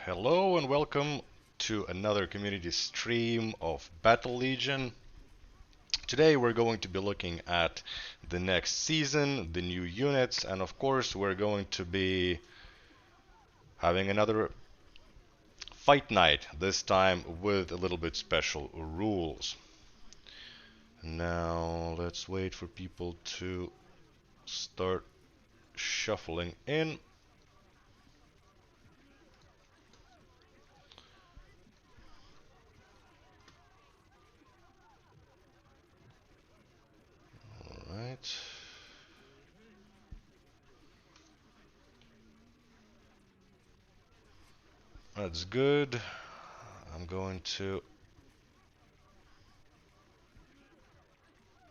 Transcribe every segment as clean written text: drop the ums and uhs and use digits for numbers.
Hello and welcome to another community stream of Battle Legion. Today we're going to be looking at the next season, the new units, and of course we're going to be having another fight night, this time with a little bit special rules. Now let's wait for people to start shuffling in. Alright. That's good. I'm going to...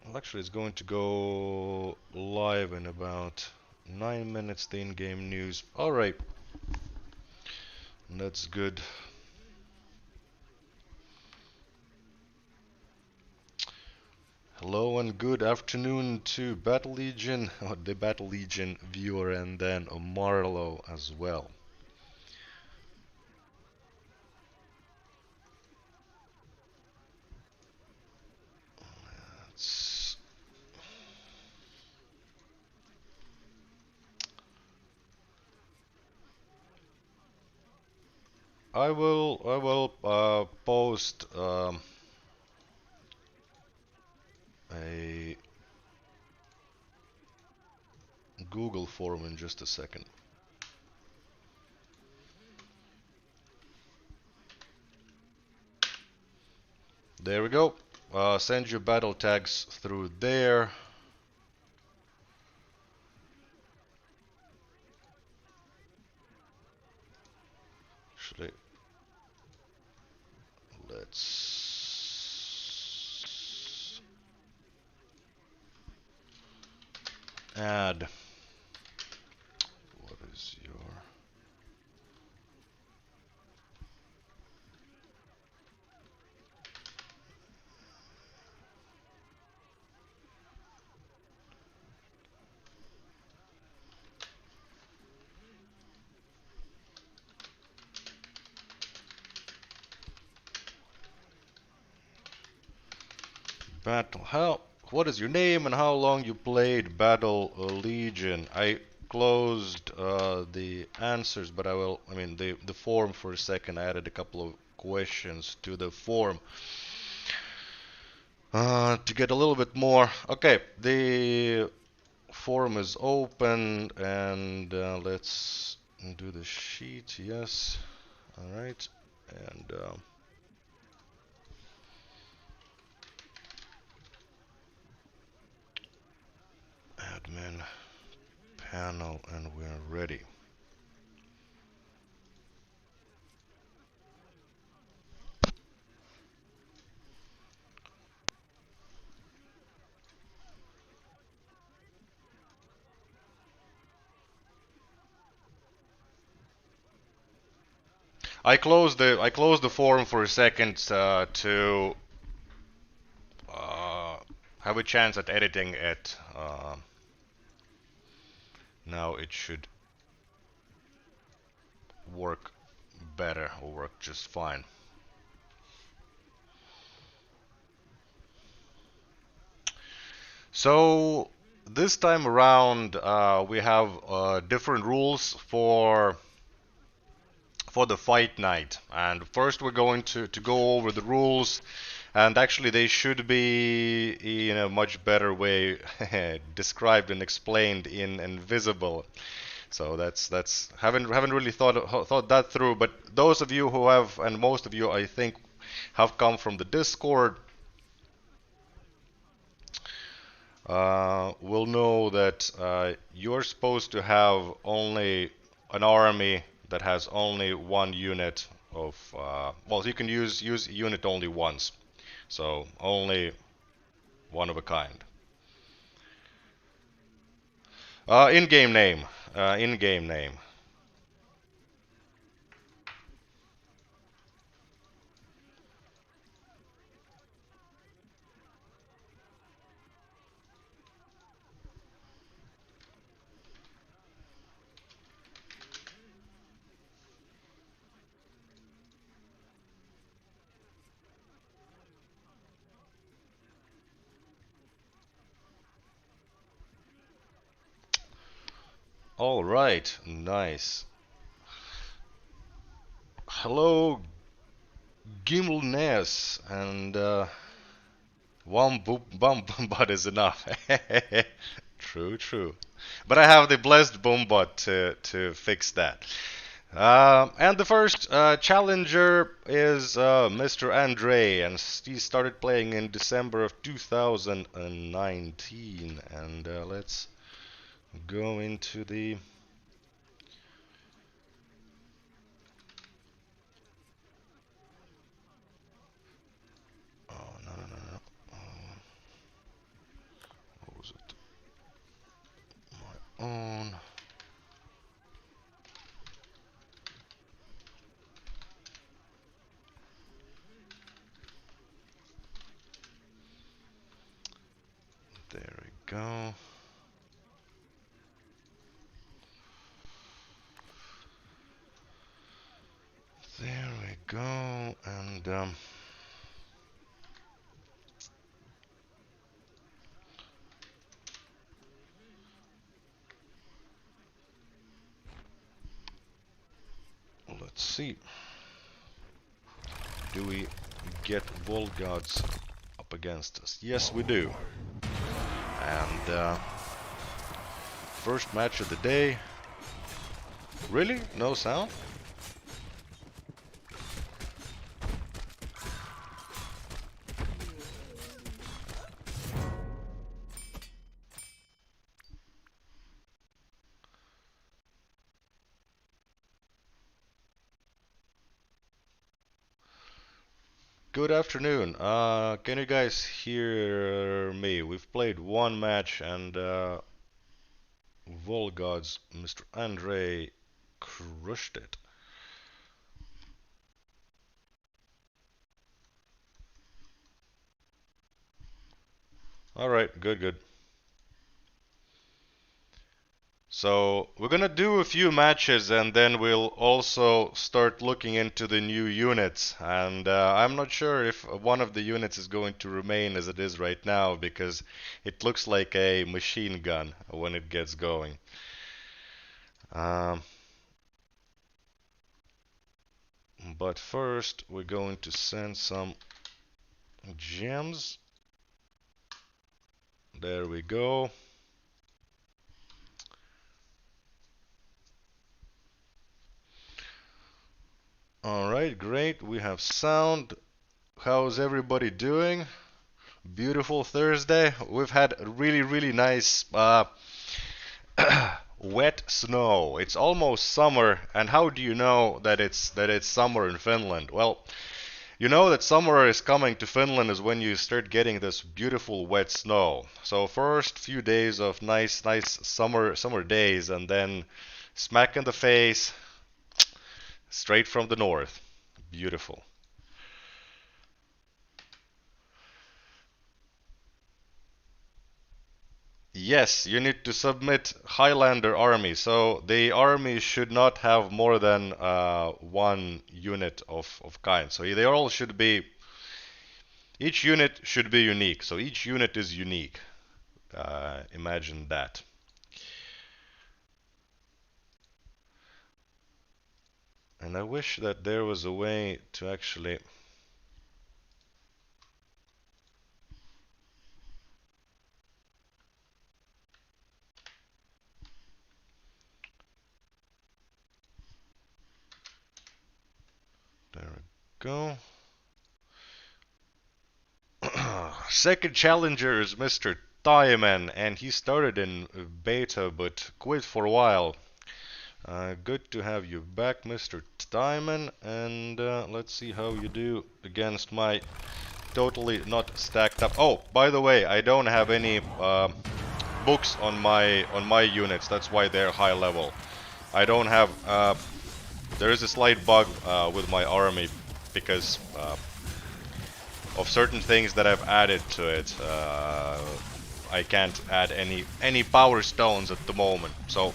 Well, actually, it's going to go live in about 9 minutes, the in-game news. Alright. That's good. Hello and good afternoon to Battle Legion, or the Battle Legion viewer, and then Marlo as well. Let's... I will post a Google form in just a second. There we go. Send your battle tags through there. Actually, let's add. What is your... Battle. What is your name and how long you played Battle Legion? I closed the answers, but I mean the form for a second. I added a couple of questions to the form to get a little bit more. Okay, the form is open, and let's do the sheet. Yes. All right, and. Admin panel, and we're ready. I closed the forum for a second to have a chance at editing it. Now it should work better, or work just fine. So this time around we have different rules for the fight night, and first we're going to go over the rules, and actually they should be in a much better way described and explained in Invisible. So that's haven't really thought that through, but those of you who have, and most of you I think have come from the Discord, will know that you're supposed to have only an army that has only one unit of well, you can use unit only once, so only one of a kind. In-game name. In-game name. All right, nice. Hello, Gimmelness, and one boom bot is enough. True, true. But I have the blessed boom bot to fix that. And the first challenger is Mr. Andre, and he started playing in December of 2019. And let's go into the. Oh, no, no, no, no. What was it? My own. There we go. There we go. And let's see. Do we get Wall Gods up against us? Yes, we do. And first match of the day. Really? No sound? Good afternoon. Can you guys hear me? We've played one match and Volgod's Mr. Andre crushed it. Alright, good, good. So we're gonna do a few matches and then we'll also start looking into the new units. And I'm not sure if one of the units is going to remain as it is right now because it looks like a machine gun when it gets going. But first we're going to send some gems. There we go. Alright, great. We have sound. How's everybody doing? Beautiful Thursday. We've had really, really nice wet snow. It's almost summer, and how do you know that it's summer in Finland? Well, you know that summer is coming to Finland is when you start getting this beautiful wet snow. So first few days of nice summer days, and then smack in the face, straight from the north. Beautiful. Yes, you need to submit Highlander army. So the army should not have more than one unit of kind. So they all should be. Each unit should be unique. So each unit is unique. Imagine that. And I wish that there was a way to actually. There we go. Second challenger is Mr. Tieman, and he started in beta but quit for a while. Good to have you back, Mr. Tieman, and let's see how you do against my totally not stacked up. Oh, by the way, I don't have any books on my units. That's why they're high level. I don't have. There is a slight bug with my army because of certain things that I've added to it. I can't add any power stones at the moment. So.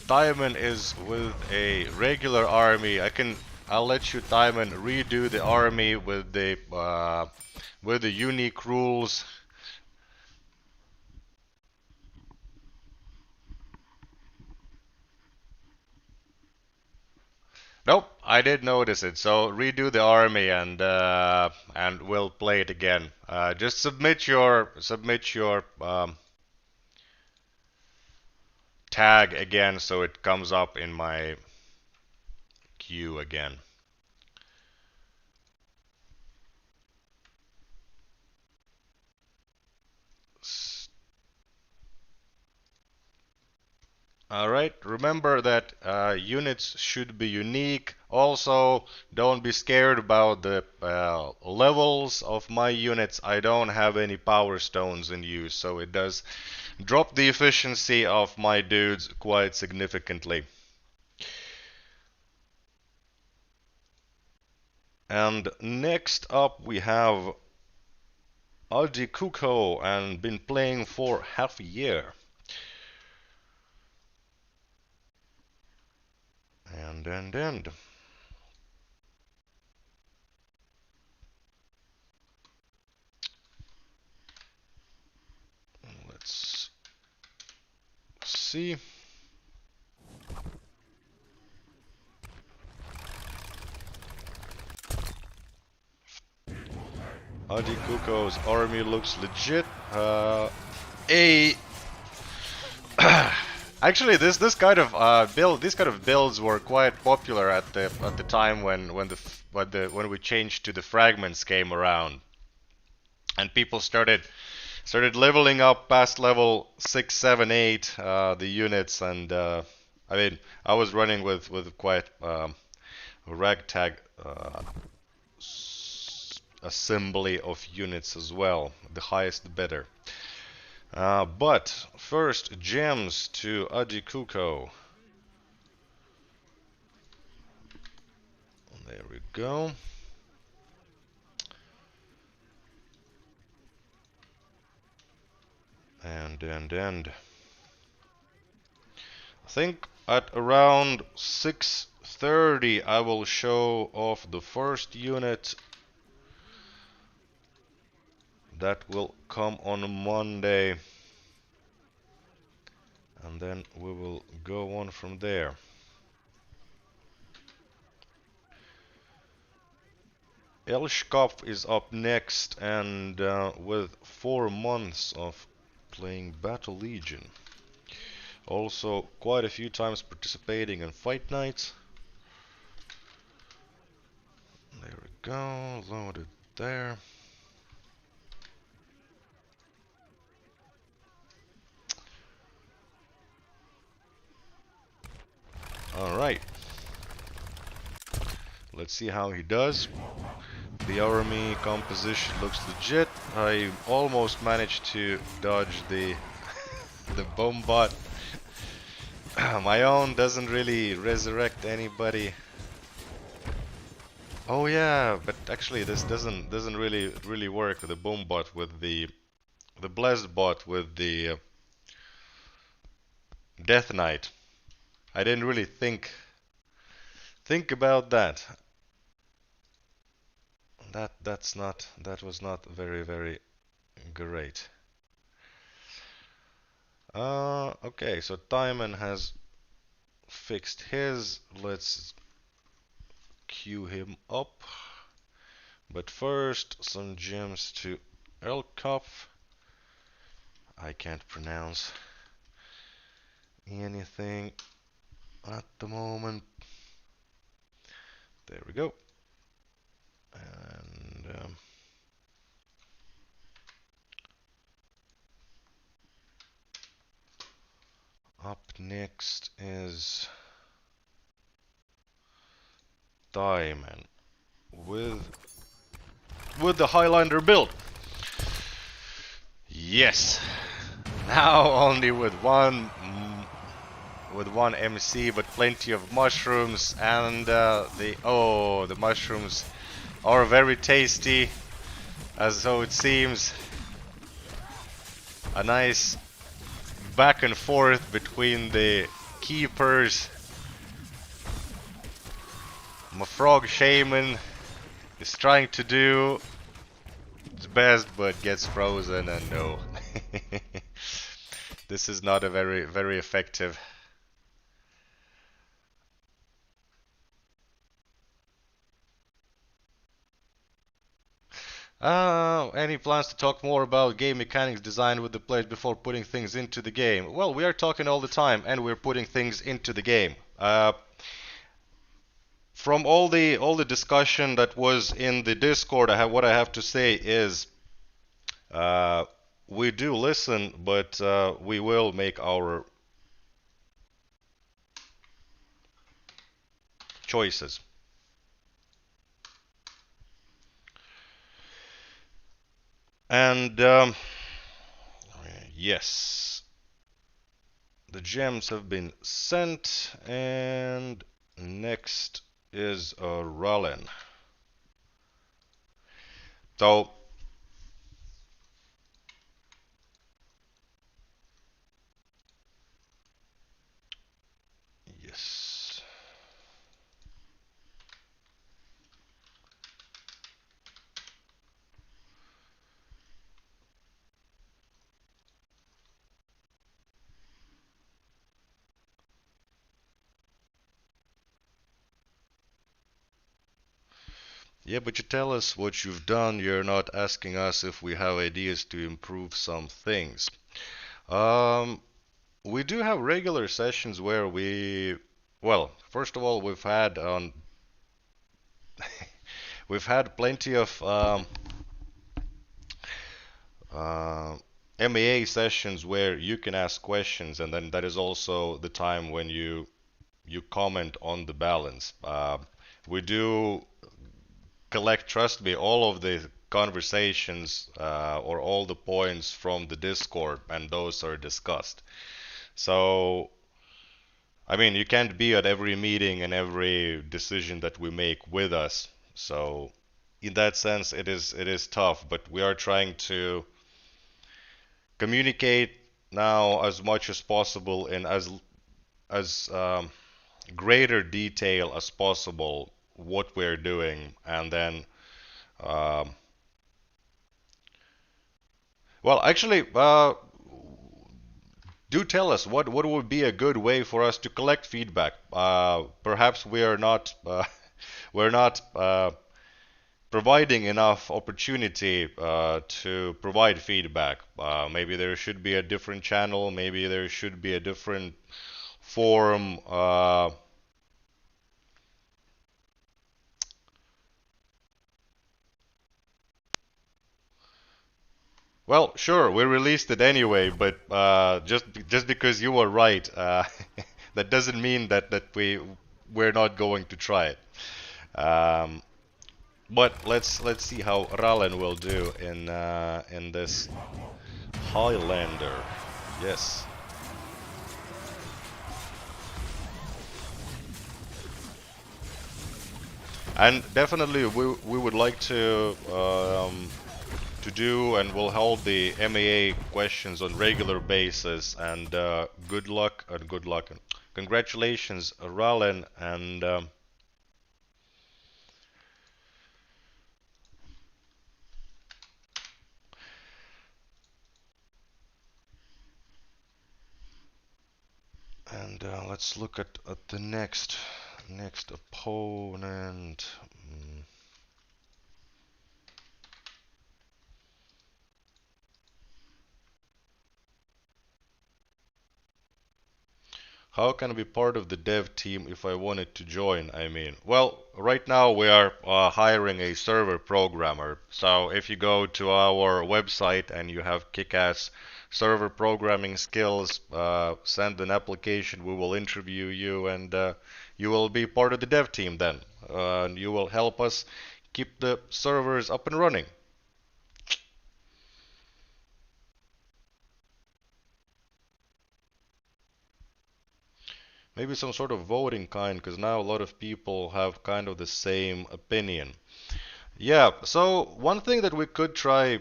Diamond is with a regular army. I can I'll let you time and redo the army with the unique rules. Nope, I did notice it. So redo the army and we'll play it again. Just submit your tag again so it comes up in my queue again. Alright, remember that units should be unique. Also, don't be scared about the levels of my units. I don't have any power stones in use, so it does drop the efficiency of my dudes quite significantly. And next up we have Aldi Kuko and been playing for half a year. And let's see. Aldi Kuko's army looks legit. A Actually, this kind of these kind of builds were quite popular at the time when we changed to the fragments came around, and people started leveling up past level 6, 7, 8 the units, and I mean I was running with quite ragtag assembly of units as well. The highest the better. But first, gems to Adikuko. There we go. And I think at around 6:30 I will show off the first unit that will come on Monday, and then we will go on from there. Elshkopf is up next, and with 4 months of playing Battle Legion. Also quite a few times participating in fight nights. There we go, loaded there. Alright. Let's see how he does. The army composition looks legit. I almost managed to dodge the the bombot. My own doesn't really resurrect anybody. Oh yeah, but actually this doesn't really work, the bombot with the blessed bot with the Death Knight. I didn't really think about that. That was not very great. Okay, so Timon has fixed his. Let's queue him up. But first, some gems to Elkopf. I can't pronounce anything at the moment. There we go. And up next is Diamond with the Highlander build. Yes. Now only with one MC, but plenty of mushrooms, and the mushrooms are very tasty, as so it seems. A nice back and forth between the keepers. My frog shaman is trying to do its best, but gets frozen, and no. This is not a very effective. Any plans to talk more about game mechanics designed with the players before putting things into the game? Well, we are talking all the time, and we're putting things into the game. From all the discussion that was in the Discord, what I have to say is, uh, we do listen, but we will make our choices. And yes, the gems have been sent, and next is Rallin. So yes. Yeah, but you tell us what you've done. You're not asking us if we have ideas to improve some things. Um, we do have regular sessions where well, first of all, we've had plenty of uh, MAA sessions where you can ask questions, and then that is also the time when you comment on the balance. We do collect, trust me, all of the conversations or all the points from the Discord, and those are discussed. So, I mean, you can't be at every meeting and every decision that we make with us. So, in that sense, it is tough, but we are trying to communicate now as much as possible in as greater detail as possible what we're doing, and then um, well, actually, do tell us what would be a good way for us to collect feedback. Perhaps we are not we're not providing enough opportunity to provide feedback. Maybe there should be a different channel. Maybe there should be a different forum. Well, sure, we released it anyway, but just because you were right, that doesn't mean that we're not going to try it. Um, but let's see how Rallen will do in this Highlander. Yes, and definitely we would like to do, and we'll hold the MAA questions on regular basis. And good luck and congratulations, Rallen, and let's look at the next opponent. Mm. How can I be part of the dev team if I wanted to join? I mean, well, right now we are hiring a server programmer. So if you go to our website and you have kick-ass server programming skills, send an application. We will interview you, and you will be part of the dev team then. And you will help us keep the servers up and running. Maybe some sort of voting kind, because now a lot of people have kind of the same opinion. Yeah, so one thing that we could try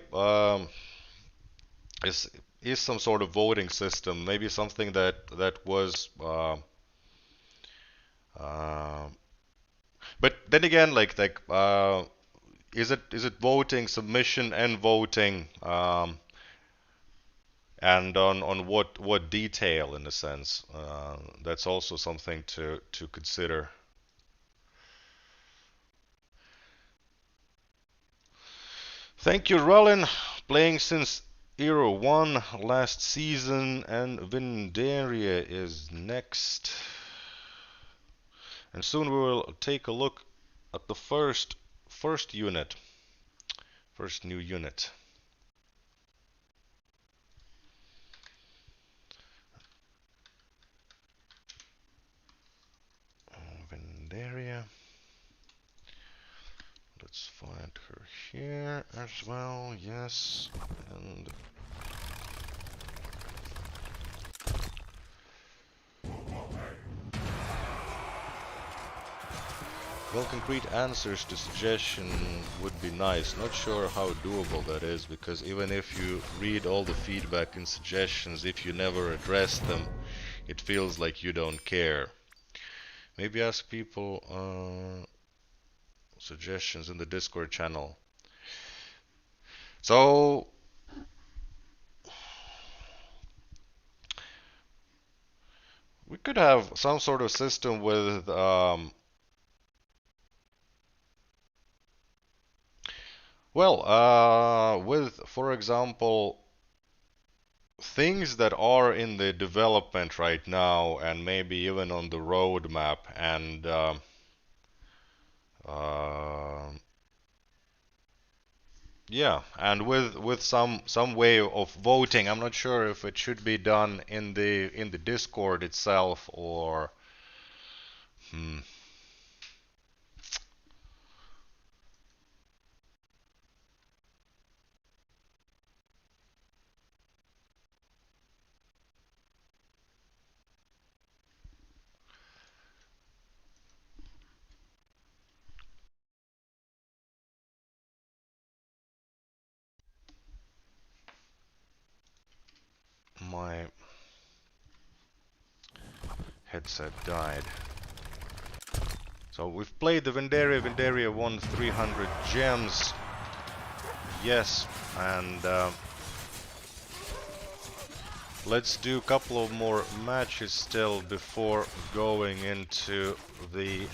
is is some sort of voting system, maybe something that was uh, But then again, is it voting, submission, and voting, and on what detail in a sense? That's also something to consider. Thank you, Rollin. Playing since Era 1 last season, and Vindaria is next. And soon we will take a look at the first unit, first new unit. Vindaria. Let's find her here as well. Yes, and well, concrete answers to suggestion would be nice. Not sure how doable that is, because even if you read all the feedback and suggestions, if you never address them, it feels like you don't care. Maybe ask people suggestions in the Discord channel. So we could have some sort of system with with, for example, things that are in the development right now and maybe even on the roadmap, and uh, yeah, and with some way of voting. I'm not sure if it should be done in the Discord itself or hmm. My headset died. So we've played the Vendaria. Vendaria won 300 gems. Yes, and let's do a couple of more matches still before going into the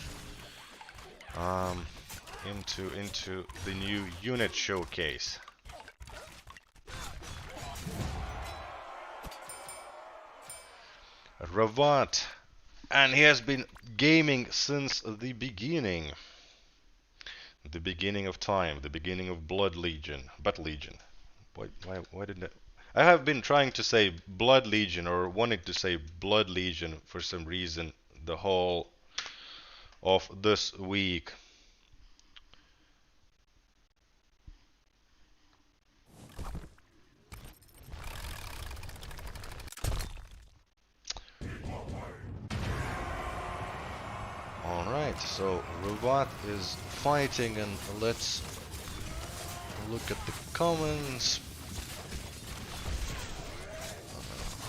into the new unit showcase. Ravat, and he has been gaming since the beginning. The beginning of time, the beginning of Blood Legion, But Legion. Why didn't I have been trying to say Blood Legion, or wanting to say Blood Legion for some reason the whole of this week. Alright, so Robot is fighting, and let's look at the comments.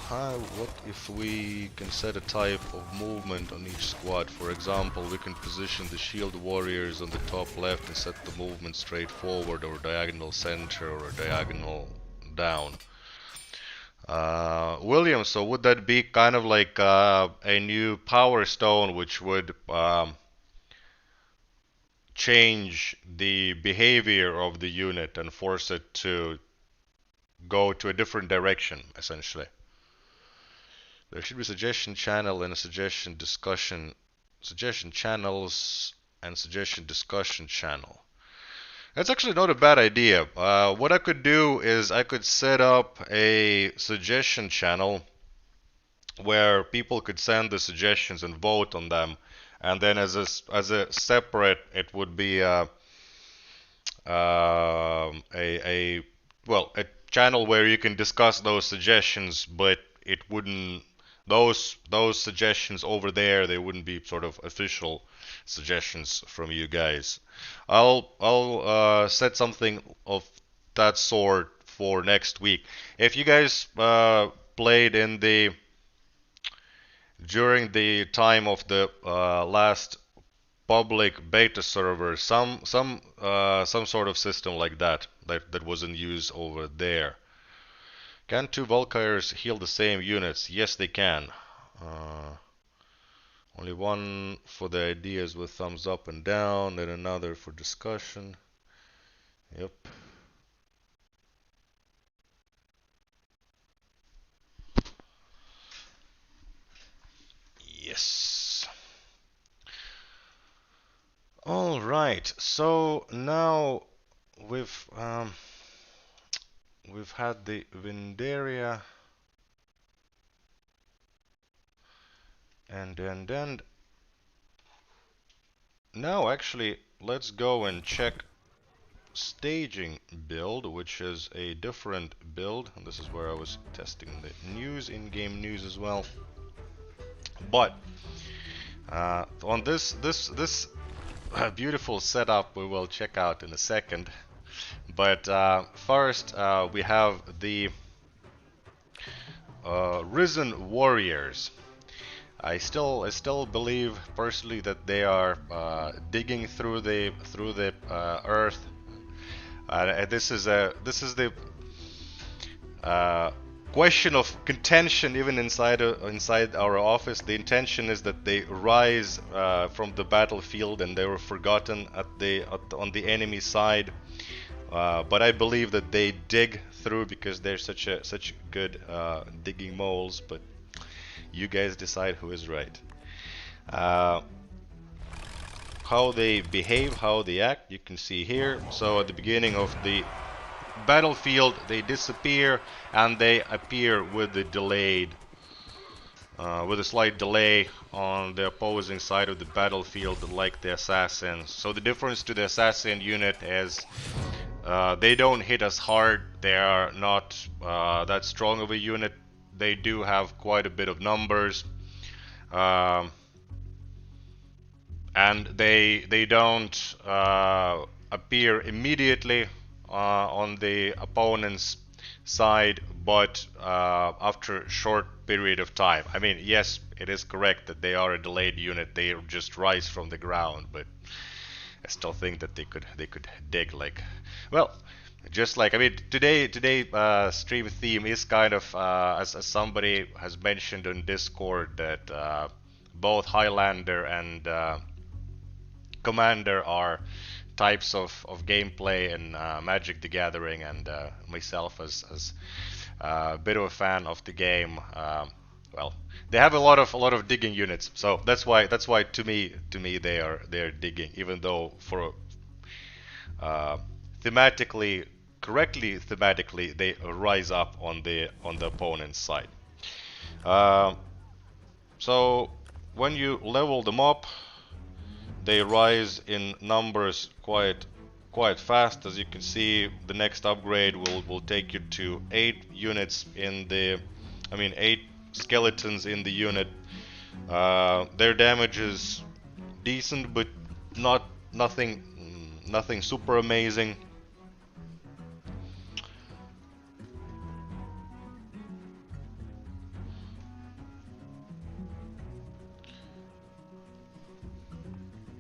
What if we can set a type of movement on each squad? For example, we can position the shield warriors on the top left and set the movement straight forward, or diagonal center, or diagonal down. William, so would that be kind of like a new power stone which would change the behavior of the unit and force it to go to a different direction, essentially? There should be a suggestion channel and a suggestion channels and suggestion discussion channel. That's actually not a bad idea. What I could do is I could set up a suggestion channel where people could send the suggestions and vote on them, and then as a separate, it would be a well, a channel where you can discuss those suggestions, but it wouldn't, those suggestions over there, they wouldn't be sort of official suggestions from you guys. I'll set something of that sort for next week. If you guys played in during the time of the last public beta server, some sort of system like that was in use over there. Can two Valkyries heal the same units? Yes, they can. Only one for the ideas with thumbs up and down, then another for discussion. Yep. Yes. All right. So now we've we've had the Vindaria and now actually let's go and check staging build, which is a different build. And this is where I was testing the news, in-game news as well. But on this beautiful setup we will check out in a second. But first we have the Risen Warriors. I still believe personally that they are digging through the earth. This is the question of contention even inside our office. The intention is that they rise from the battlefield and they were forgotten on the enemy side. But I believe that they dig through because they're such good digging moles. But you guys decide who is right. How they behave, how they act, you can see here. So at the beginning of the battlefield, they disappear and they appear with the with a slight delay on the opposing side of the battlefield, like the assassins. So the difference to the assassin unit is they don't hit as hard. They are not that strong of a unit. They do have quite a bit of numbers, and they don't appear immediately on the opponent's side, but after a short period of time. I mean, yes, it is correct that they are a delayed unit. They just rise from the ground, but I still think that they could dig like, well, just like, I mean, today stream theme is kind of as somebody has mentioned on Discord that both Highlander and Commander are types of gameplay and Magic the Gathering, and myself as a bit of a fan of the game. Well, they have a lot of digging units, so that's why to me they're digging, even though for thematically thematically they rise up on the opponent's side. So when you level them up, they rise in numbers quite fast. As you can see, the next upgrade will take you to 8 units in the, I mean 8 skeletons in the unit. Their damage is decent, but nothing super amazing.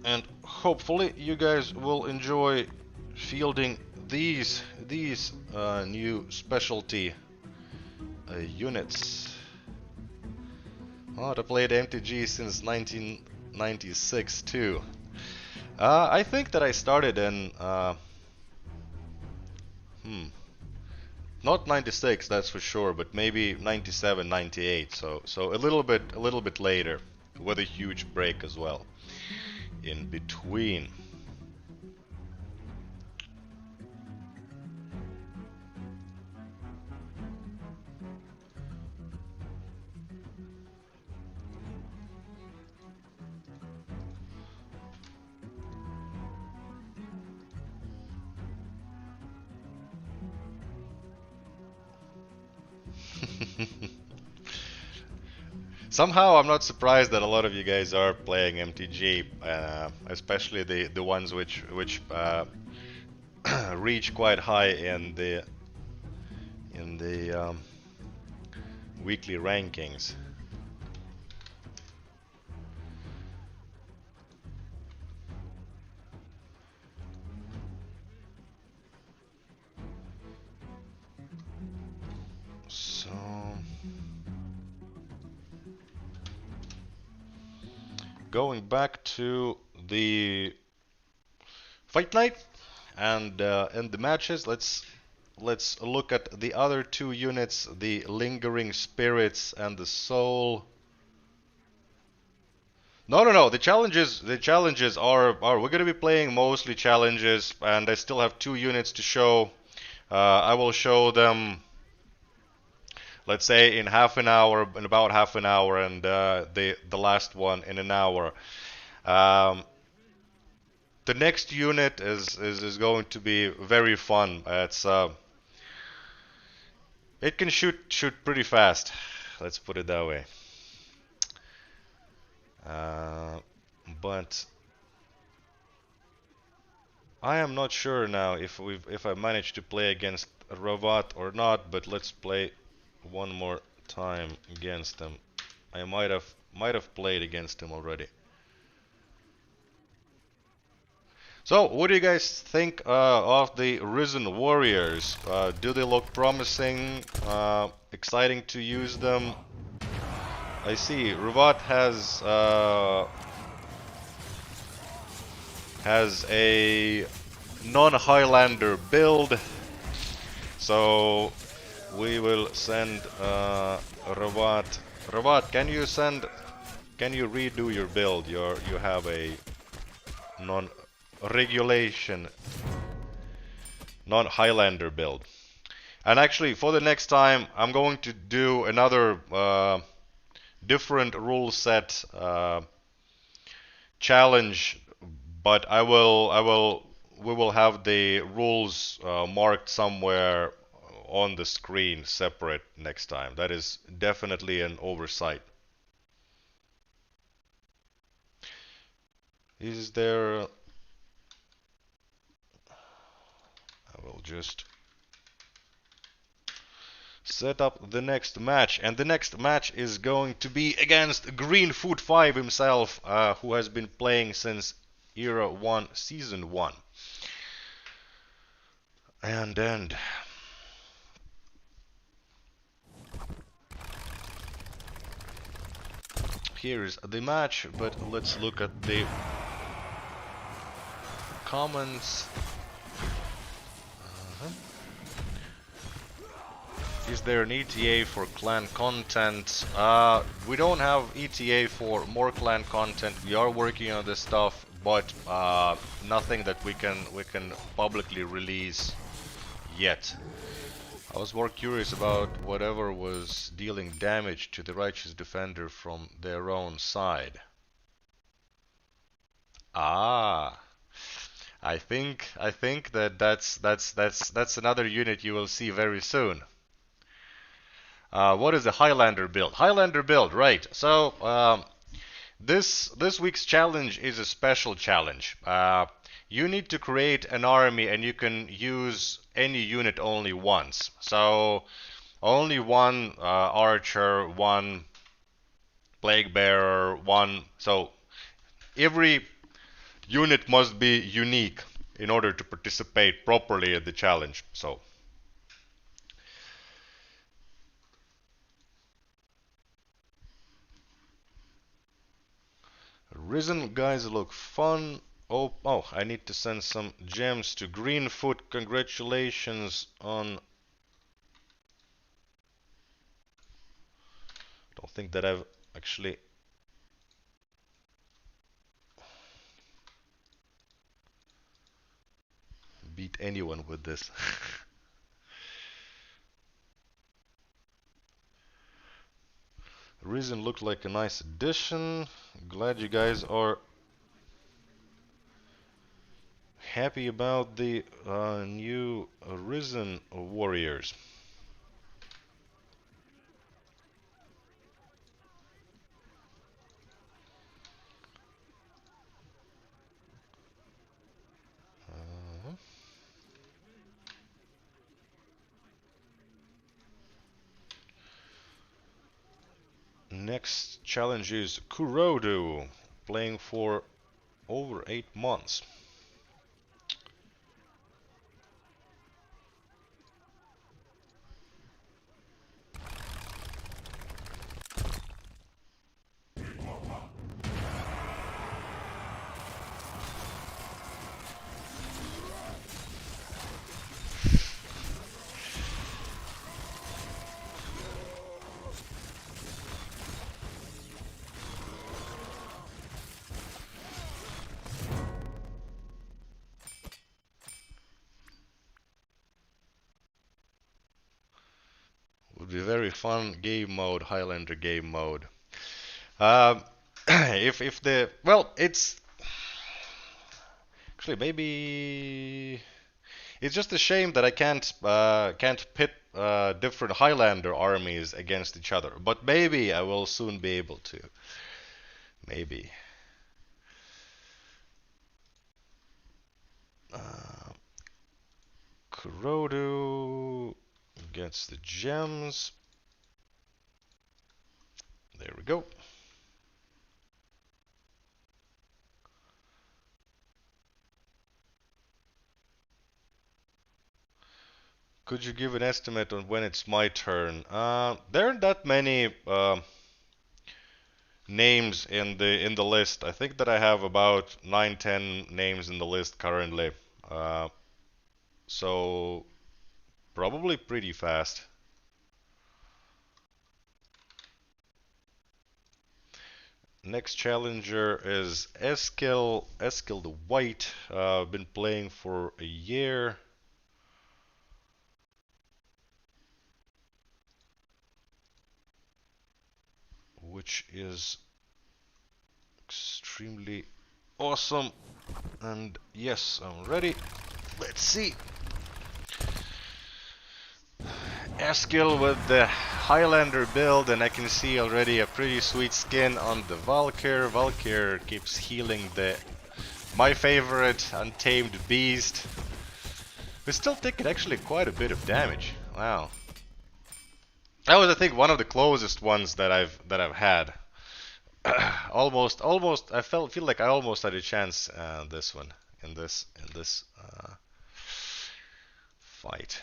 And hopefully you guys will enjoy fielding these new specialty units. Oh, I played MTG since 1996 too. I think that I started in not 96, that's for sure, but maybe 97, 98. So a little bit later, with a huge break as well in between. Somehow I'm not surprised that a lot of you guys are playing MTG, especially the ones which reach quite high in the weekly rankings. going back to the fight night and the matches. Let's look at the other two units, the lingering spirits and the soul. No. The challenges are we're gonna be playing mostly challenges, and I still have two units to show. I will show them, let's say, in about half an hour, and the last one in an hour. Um, the next unit is going to be very fun. It can shoot pretty fast. Let's put it that way. Uh, but I am not sure now if I managed to play against Rovat or not. But let's play one more time against him. I might have played against him already. So, what do you guys think of the Risen Warriors? Do they look promising? Exciting to use them? I see Ruvat has a non-Highlander build, so we will send Ruvat. Ruvat, can you redo your build? You have a non-regulation, non-Highlander build. And actually, for the next time, I'm going to do another different rule set challenge, but we will have the rules marked somewhere on the screen separate next time. That is definitely an oversight. Is there? I will just set up the next match, and the next match is going to be against Greenfoot 5 himself, who has been playing since Era 1 Season 1. And here's the match, but let's look at the comments. Is there an ETA for clan content? We don't have ETA for more clan content. We are working on this stuff, but nothing that we can publicly release yet. I was more curious about whatever was dealing damage to the righteous defender from their own side. Ah, I think that's another unit you will see very soon. What is the Highlander build? Highlander build, right? So this week's challenge is a special challenge. You need to create an army, and you can use any unit only once. So only one archer, one plague bearer, one. So every unit must be unique in order to participate properly at the challenge. So. Risen guys look fun. Oh, I need to send some gems to Greenfoot. Congratulations on... Don't think that I've actually... beat anyone with this. Risen looked like a nice addition. Glad you guys are happy about the new Risen Warriors. Next challenge is Kurodu, playing for over 8 months. be very fun game mode, Highlander game mode. Um, if the well, it's actually maybe it's just a shame that I can't pit different Highlander armies against each other. But maybe I will soon be able to. Maybe. Uh, Kurodu gets the gems. There we go. Could you give an estimate on when it's my turn? There aren't that many names in the list. I think that I have about 9, 10 names in the list currently. Uh, so probably pretty fast. Next challenger is Eskil. Eskil the White. Been playing for a year. Which is extremely awesome. And yes, I'm ready. Let's see. Eskil with the Highlander build, and I can see already a pretty sweet skin on the Valkyr. Valkyr keeps healing my favorite untamed beast. We're still taking actually quite a bit of damage. Wow. That was, I think, one of the closest ones that I've had. almost. I feel like I almost had a chance this one in this fight.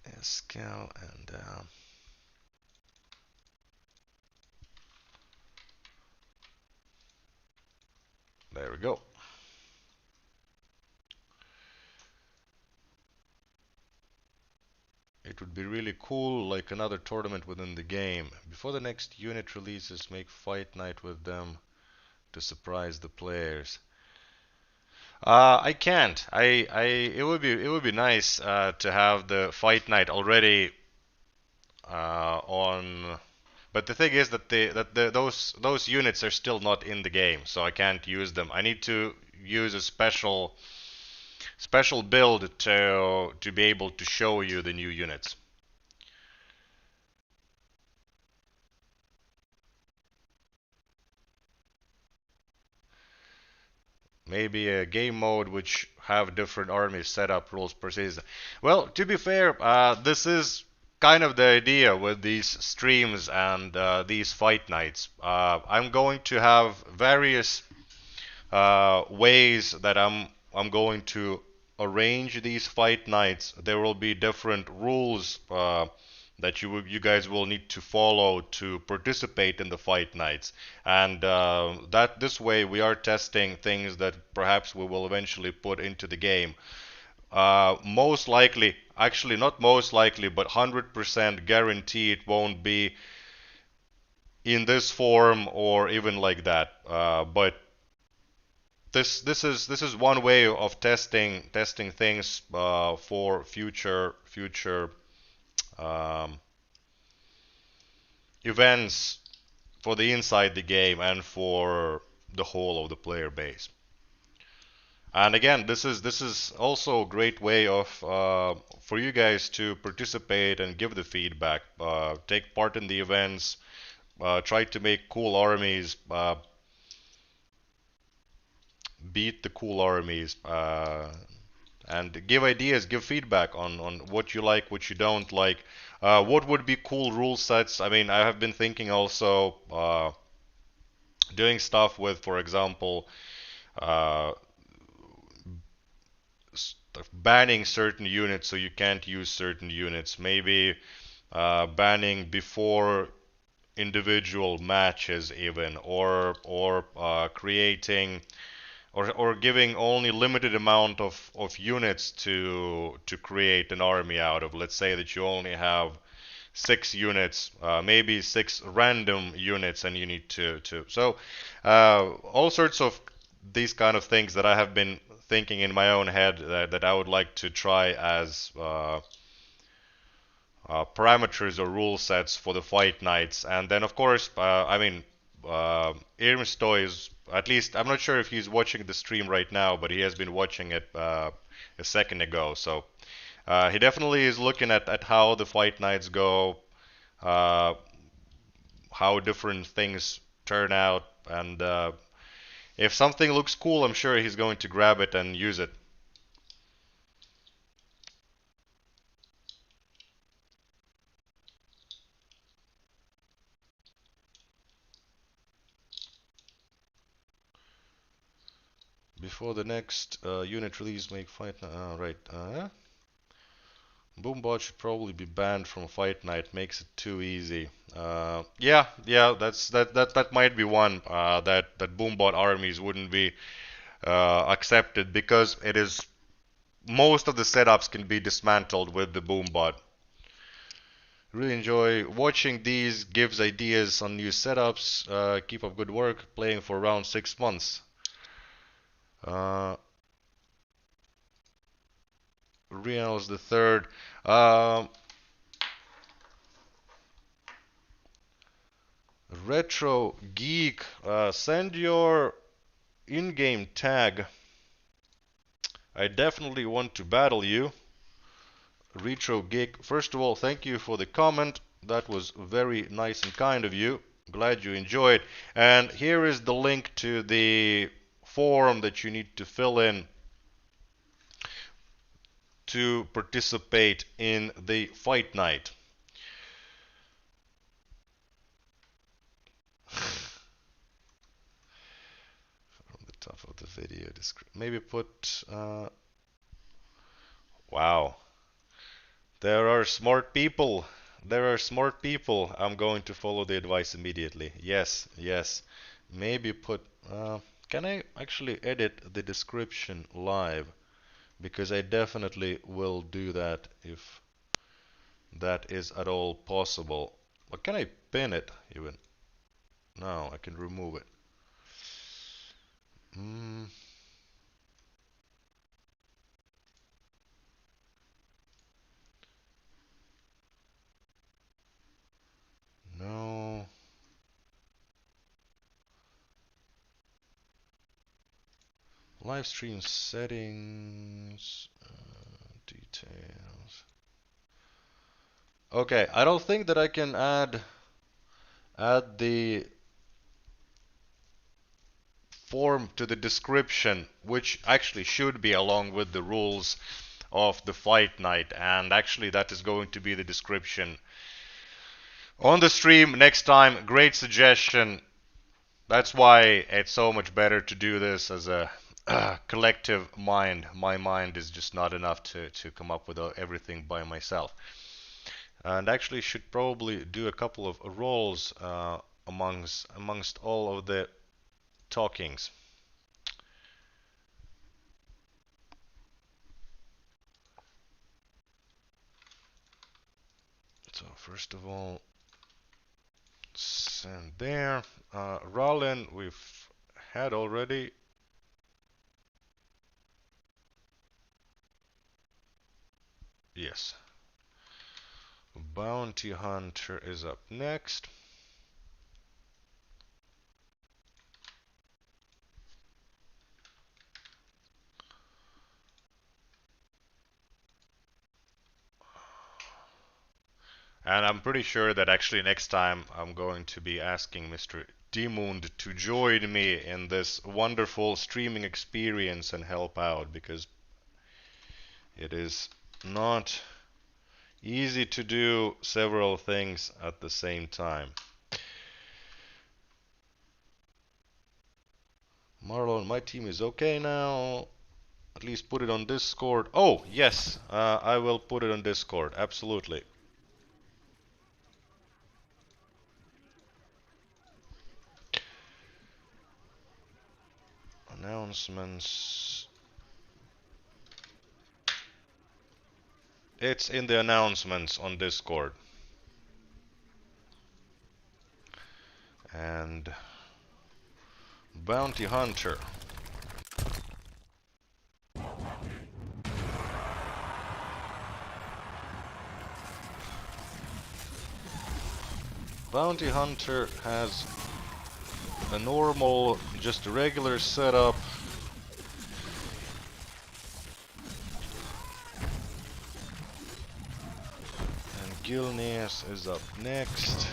Eskil and there we go. It would be really cool, like another tournament within the game. Before the next unit releases, make fight night with them to surprise the players. I can't. It would be nice to have the fight night already on. But the thing is that those units are still not in the game, so I can't use them. I need to use a special build to be able to show you the new units. Maybe a game mode which have different armies set up rules per season. Well, to be fair, this is kind of the idea with these streams and these fight nights. I'm going to have various ways that I'm going to arrange these fight nights. There will be different rules that you guys will need to follow to participate in the fight nights, and that this way we are testing things that perhaps we will eventually put into the game. Most likely, actually not most likely, but 100% guarantee it won't be in this form or even like that. But this is one way of testing things for future um, events for the inside the game and for the whole of the player base. And again, this is also a great way of for you guys to participate and give the feedback, take part in the events, try to make cool armies, beat the cool armies, and give ideas, give feedback on what you like, what you don't like, what would be cool rule sets. I mean, I have been thinking also doing stuff with, for example, uh, banning certain units so you can't use certain units. Maybe banning before individual matches even, or creating or giving only limited amount of units to create an army out of. Let's say that you only have 6 units, maybe 6 random units, and you need to so all sorts of these kind of things that I have been thinking in my own head that I would like to try as parameters or rule sets for the fight nights. And then, of course, I mean, Irmstoy is, at least, I'm not sure if he's watching the stream right now, but he has been watching it a second ago. So he definitely is looking at how the fight nights go, uh, how different things turn out, and if something looks cool, I'm sure he's going to grab it and use it. Before the next unit release, make fight. Right. Boombot should probably be banned from Fight Night. Makes it too easy. Yeah. That might be one that Boombot armies wouldn't be accepted because it is most of the setups can be dismantled with the Boombot. Really enjoy watching these. Gives ideas on new setups. Keep up good work. Playing for around 6 months. Uh, Reynolds the third. Retro Geek, send your in-game tag. I definitely want to battle you. Retro Geek, first of all, thank you for the comment. That was very nice and kind of you. Glad you enjoyed. And here is the link to the form that you need to fill in to participate in the fight night. From the top of the video description. Maybe put wow. There are smart people. There are smart people. I'm going to follow the advice immediately. Yes, yes. Maybe put. Can I actually edit the description live? Because I definitely will do that if that is at all possible. But can I pin it even? No, I can remove it. Mm, no. Live stream settings. Details. Okay, I don't think that I can add the form to the description, which actually should be along with the rules of the fight night, and actually that is going to be the description on the stream next time. Great suggestion. That's why it's so much better to do this as a collective mind. My mind is just not enough to come up with everything by myself. And actually should probably do a couple of roles amongst all of the talkings. So first of all, send there. Rollin, we've had already. Yes. Bounty Hunter is up next. And I'm pretty sure that actually next time I'm going to be asking Mr. Demund to join me in this wonderful streaming experience and help out, because it is not easy to do several things at the same time. Marlon, my team is okay now. At least put it on Discord. Oh, yes, I will put it on Discord, absolutely. Announcements. It's in the announcements on Discord. And Bounty Hunter. Bounty Hunter has a normal, just a regular setup. And Gilneas is up next.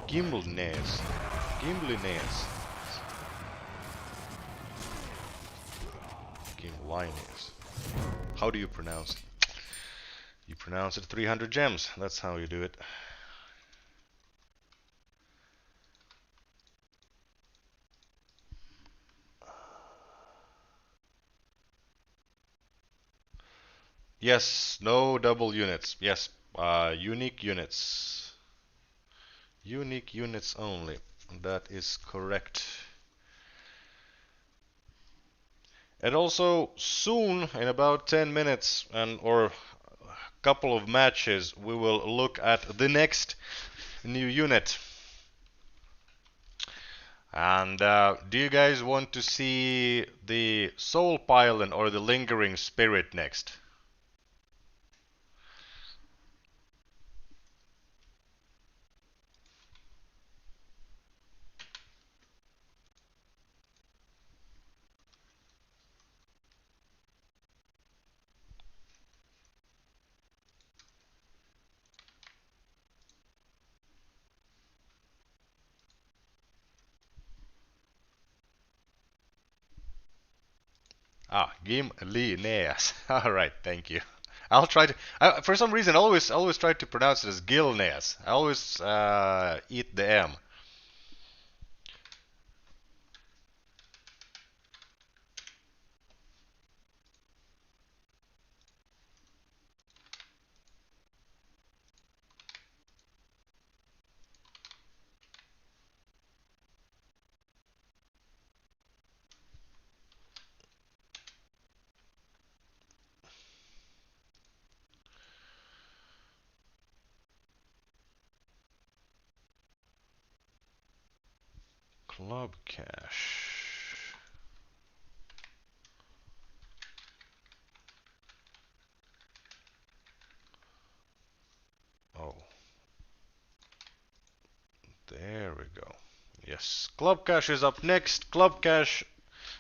Gimblines. Gimblines. Gimblines. How do you pronounce it? You pronounce it 300 gems. That's how you do it. Yes, no double units. Yes, unique units. Unique units only. That is correct. And also soon, in about 10 minutes and or a couple of matches, we will look at the next new unit. And do you guys want to see the Soul Pylon or the Lingering Spirit next? Ah, Gimlineas. All right, thank you. I'll try to. For some reason, I always try to pronounce it as Gilneas. I always eat the M. Club Cash. Oh, there we go. Yes, Club Cash is up next. Club Cash,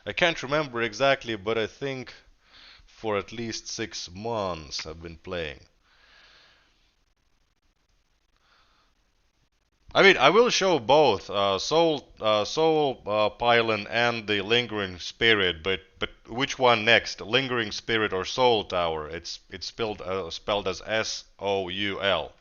I can't remember exactly, but I think for at least 6 months I've been playing. I mean, I will show both Soul Pylon and the Lingering Spirit, but which one next? Lingering Spirit or Soul Tower? It's spelled as Soul.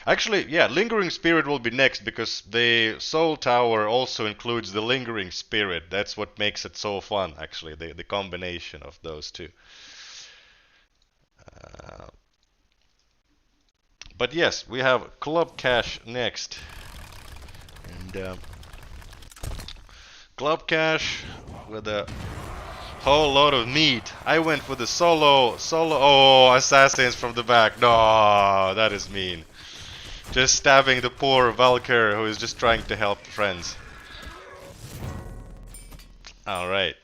Actually, yeah, Lingering Spirit will be next because the Soul Tower also includes the Lingering Spirit. That's what makes it so fun, actually, the combination of those two. Uh, but yes, we have Club Cash next. And Club Cash with a whole lot of meat. I went for the solo. Oh, assassins from the back. No, that is mean. Just stabbing the poor Valkyr who is just trying to help friends. Alright.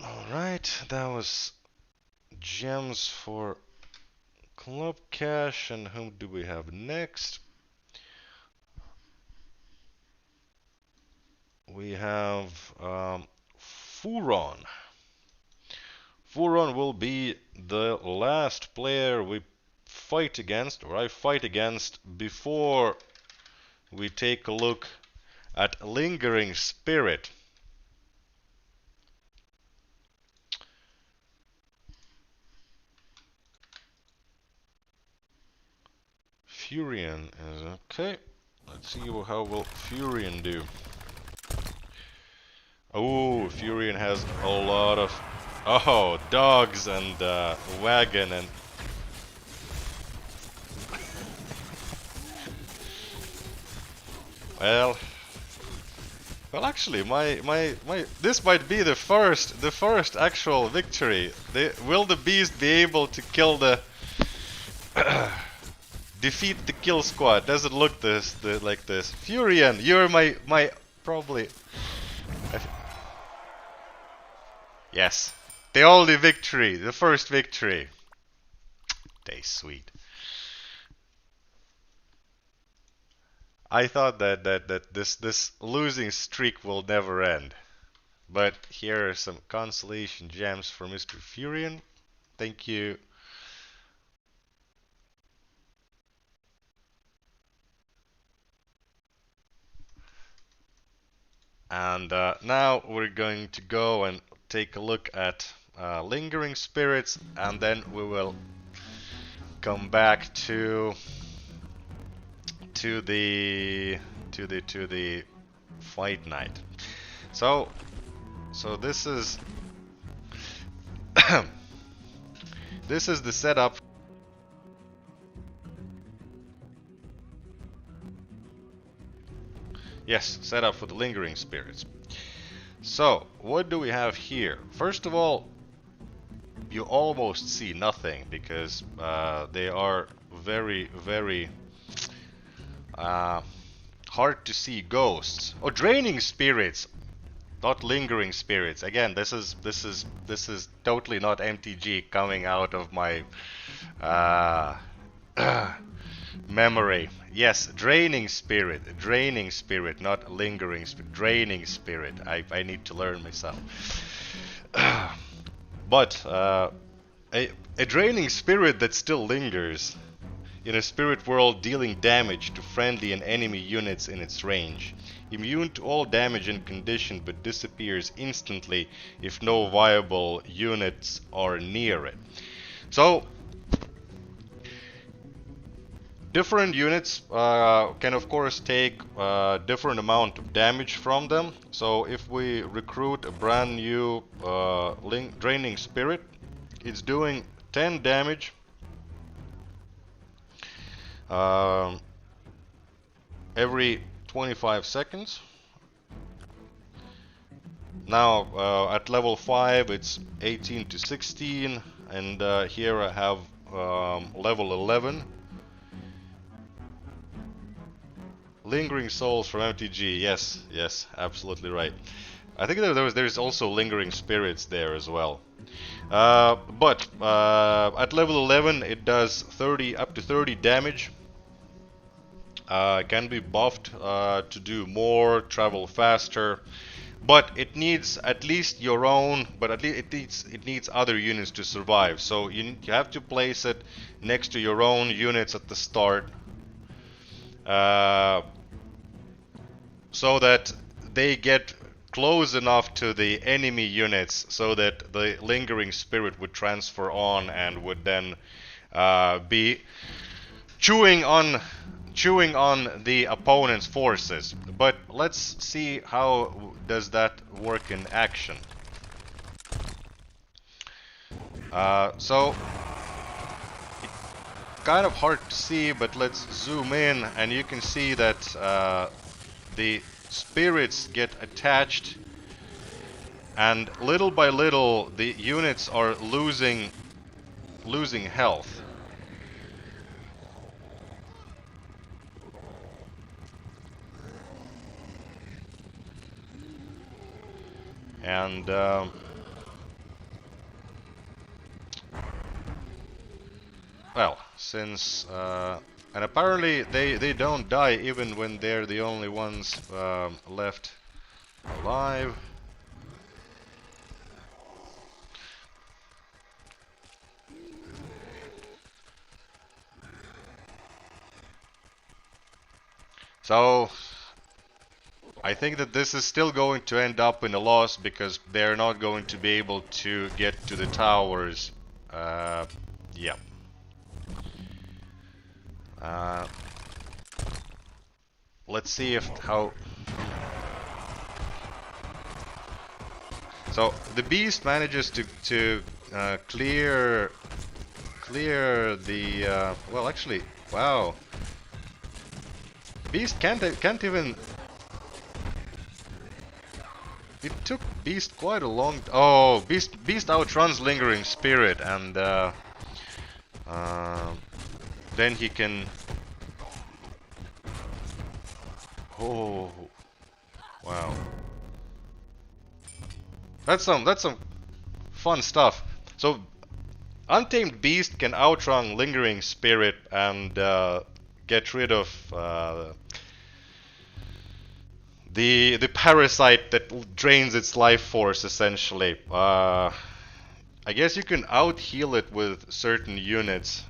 Alright, that was gems for Club Cash, and whom do we have next? We have Furon. Furon will be the last player we fight against, or I fight against, before we take a look at lingering spirit. Furion is okay. Let's see how will Furion do. Oh, Furion has a lot of dogs and wagon and well, actually, my this might be the first actual victory. Will the beast be able to kill the defeat the kill squad? Does it look like this? Furion, you're my probably. Yes, the only victory, the first victory. They sweet. I thought that this losing streak will never end. But here are some consolation gems for Mr. Furion. Thank you. And now we're going to go and take a look at lingering spirits, and then we will come back to the fight night. So this is this is the setup. Yes, setup for the lingering spirits. So what do we have here? First of all, you almost see nothing because they are very hard to see ghosts. Oh, draining spirits, not lingering spirits. Again, this is totally not MTG coming out of my memory. Yes, draining spirit, not lingering spirit. Draining spirit. I need to learn myself. But a draining spirit that still lingers in a spirit world, dealing damage to friendly and enemy units in its range. Immune to all damage and condition, but disappears instantly if no viable units are near it. So different units can of course take different amount of damage from them. So if we recruit a brand new draining spirit, it's doing 10 damage every 25 seconds. Now at level 5 it's 18 to 16, and here I have level 11. Lingering souls from MTG, yes, absolutely right. I think there's also lingering spirits there as well. But at level 11 it does up to 30 damage. Can be buffed to do more, travel faster, but it needs at least your own. But at least it needs other units to survive. So you have to place it next to your own units at the start, so that they get close enough to the enemy units so that the lingering spirit would transfer on and would then be chewing on the opponent's forces. But let's see how does that work in action. So it's kind of hard to see, but let's zoom in and you can see that the spirits get attached, and little by little the units are losing health. And well, since and apparently they don't die even when they're the only ones left alive. So I think that this is still going to end up in a loss because they're not going to be able to get to the towers. Yeah. Uh, let's see if how. So the beast manages to clear the well, actually, wow. Beast can't even. It took Beast quite a long. Oh, Beast outruns Lingering Spirit, and then he can. Oh, wow. That's some fun stuff. So, Untamed Beast can outrun Lingering Spirit and get rid of the parasite that drains its life force, essentially. I guess you can out heal it with certain units.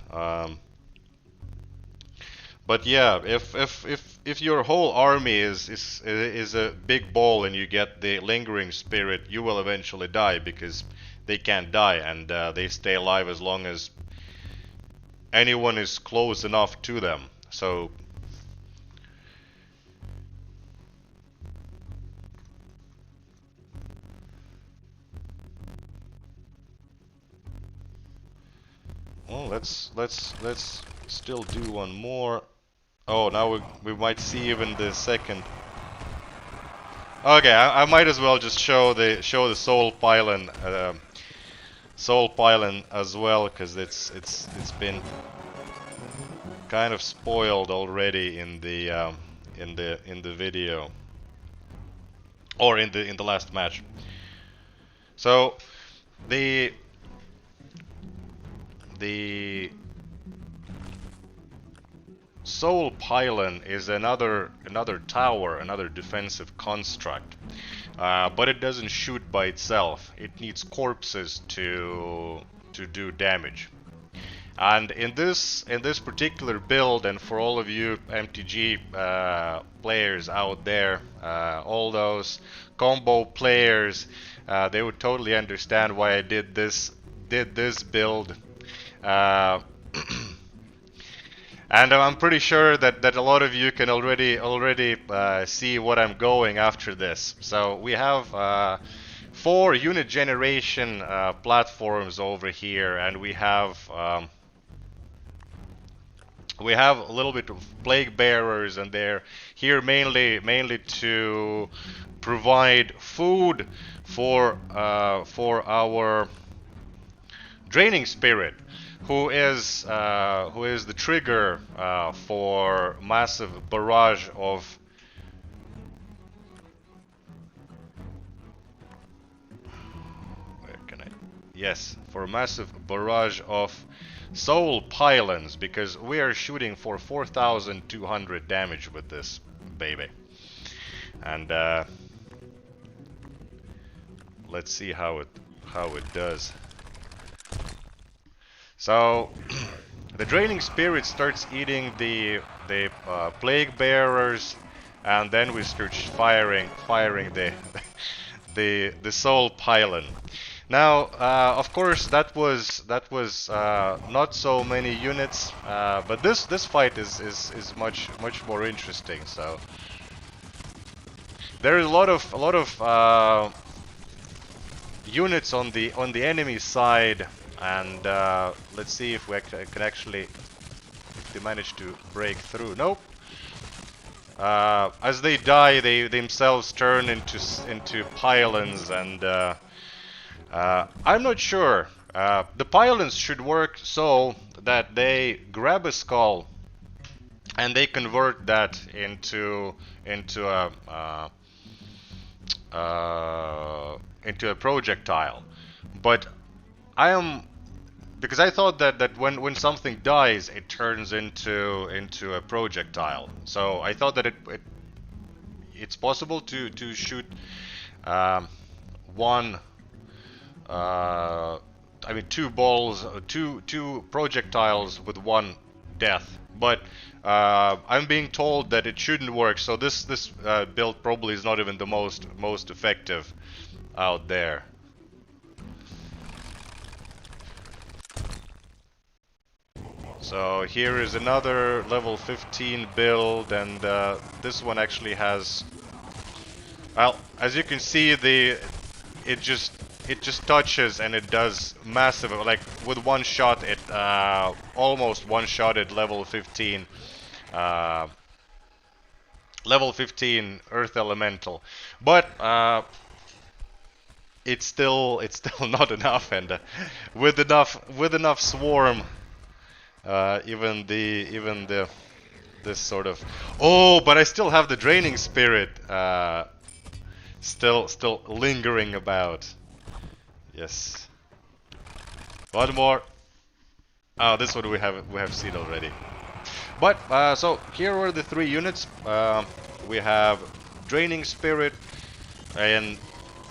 But yeah, if your whole army is a big ball and you get the Lingering Spirit, you will eventually die because they can't die and they stay alive as long as anyone is close enough to them. So well, let's still do one more. Oh, now we might see even the second. Okay, I might as well just show the soul pylon as well, because it's been kind of spoiled already in the video, or in the last match. So the soul pylon is another tower, another defensive construct, but it doesn't shoot by itself. It needs corpses to do damage. And in this particular build, and for all of you MTG players out there, all those combo players, they would totally understand why I did this build. And I'm pretty sure that a lot of you can already see what I'm going after this. So we have 4 unit generation platforms over here, and we have a little bit of plague bearers, and they're here mainly to provide food for our draining spirit, who is the trigger for massive barrage of for a massive barrage of soul pylons, because we are shooting for 4,200 damage with this baby. And let's see how it does. So the draining spirit starts eating the plague bearers, and then we start firing the soul pylon. Now, of course, that was not so many units, but this fight is much more interesting. So there is a lot of units on the enemy side, and let's see if we can actually, if they manage to break through. Nope. As they die, they themselves turn into pylons, and I'm not sure. The pylons should work so that they grab a skull and they convert that into a projectile. But because I thought that when something dies, it turns into a projectile. So I thought that it's possible to shoot one. I mean, 2 balls, two projectiles with 1 death But I'm being told that it shouldn't work, so this build probably is not even the most effective out there. So here is another level 15 build, and this one actually has, well, as you can see, it just it just touches and it does massive, like with one shot it almost one shotted uh, level 15 Earth Elemental, but it's still not enough, and with enough swarm, even the this sort of, oh, but I still have the draining spirit still lingering about. Yes, one more. Oh, this one we have seen already. But so here are the three units. We have draining spirit and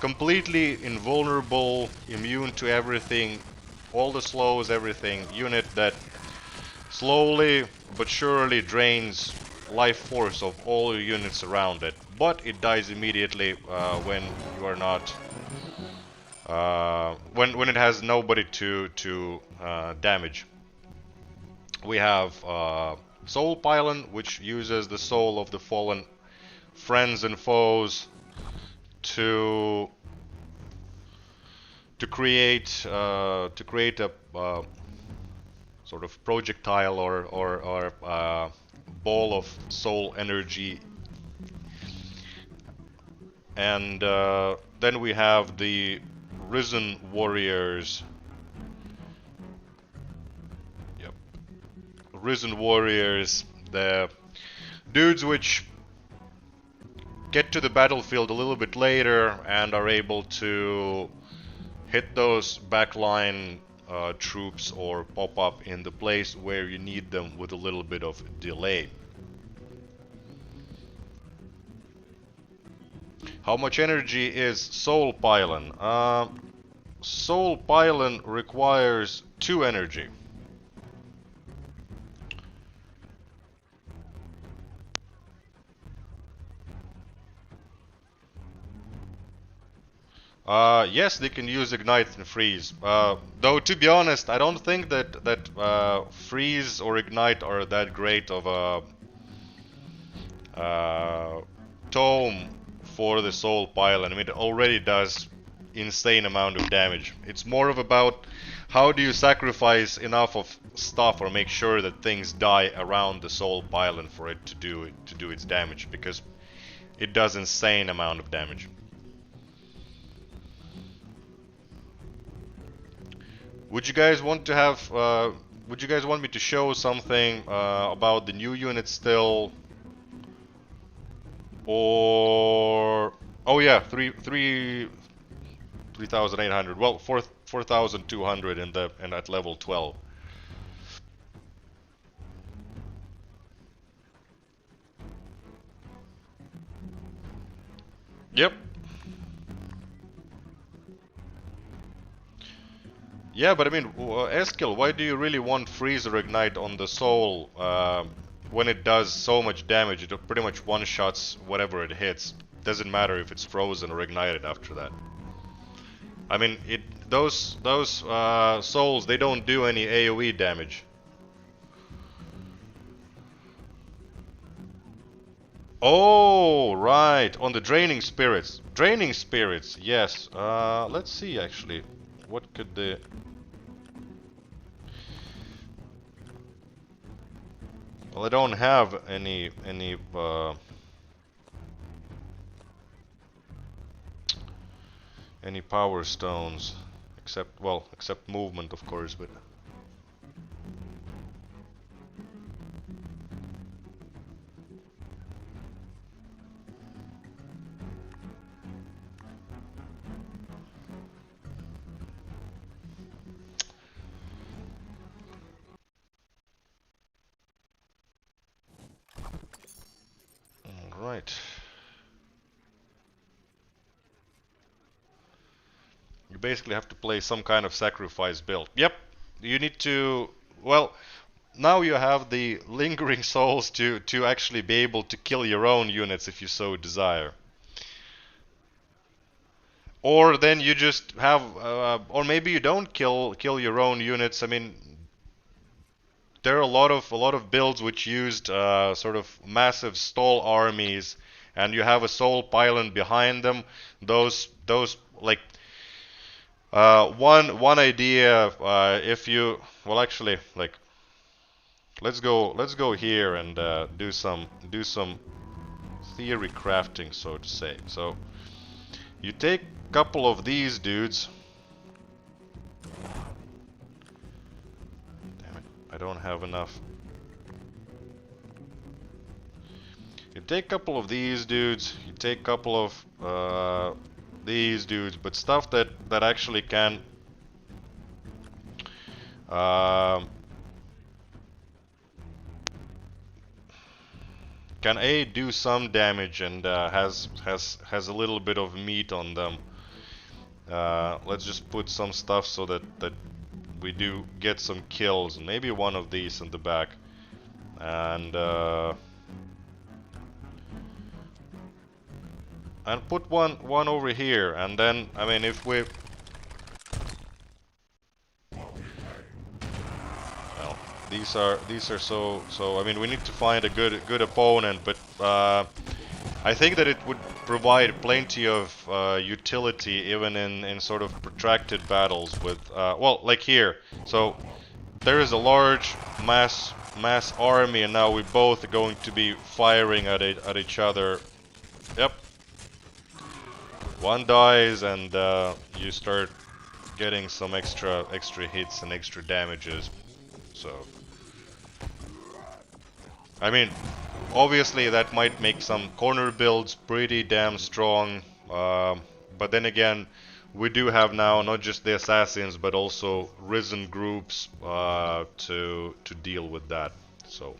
completely invulnerable, immune to everything, all the slows, everything. Unit that slowly but surely drains life force of all your units around it, but it dies immediately when you are not when it has nobody to damage. We have Soul Pylon, which uses the soul of the fallen friends and foes to create a sort of projectile or ball of soul energy. And then we have the Risen Warriors. Yep. Risen Warriors, the dudes which get to the battlefield a little bit later and are able to hit those backline troops or pop up in the place where you need them with a little bit of delay. How much energy is Soul Pylon? Soul Pylon requires 2 energy. Yes, they can use Ignite and Freeze. Though, to be honest, I don't think that Freeze or Ignite are that great of a tome for the Soul Pylon. I mean, it already does insane amount of damage. It's more of about how do you sacrifice enough of stuff or make sure that things die around the Soul Pylon for it to do its damage, because it does insane amount of damage. Would you guys want to have? Would you guys want me to show something about the new unit still, or? Oh yeah, 3,800. Well, 4,200 in the and at level 12. Yep. Yeah, but I mean, Eskil, why do you really want Freeze or Ignite on the Soul when it does so much damage? It pretty much one-shots whatever it hits. Doesn't matter if it's frozen or ignited after that. I mean, those souls, they don't do any AoE damage. Oh, right, on the draining spirits. Draining spirits, yes. Let's see actually. What could the... Well, I don't have any power stones, except movement, of course, but... Right. You basically have to play some kind of sacrifice build. Yep. You need to... Well, now you have the lingering souls to actually be able to kill your own units if you so desire. Or then you just have, or maybe you don't kill your own units. I mean, there are a lot of builds which used sort of massive stall armies, and you have a soul pylon behind them. Those like one idea. If you well, actually, like let's go here and do some theory crafting, so to say. So you take a couple of these dudes. Damn it, I don't have enough. You take a couple of these dudes, you take a couple of these dudes, but stuff that actually uh, can A, do some damage and has a little bit of meat on them. Let's just put some stuff so that we do get some kills. Maybe one of these in the back, and put one over here. And then, I mean, if we well, these are so. I mean, we need to find a good opponent, but I think that it would provide plenty of utility even in sort of protracted battles with well, like here. So there is a large mass army, and now we're both going to be firing at each other. Yep. One dies, and you start getting some extra hits and extra damages. So I mean, obviously that might make some corner builds pretty damn strong, but then again, we do have now not just the assassins but also risen groups to deal with that. So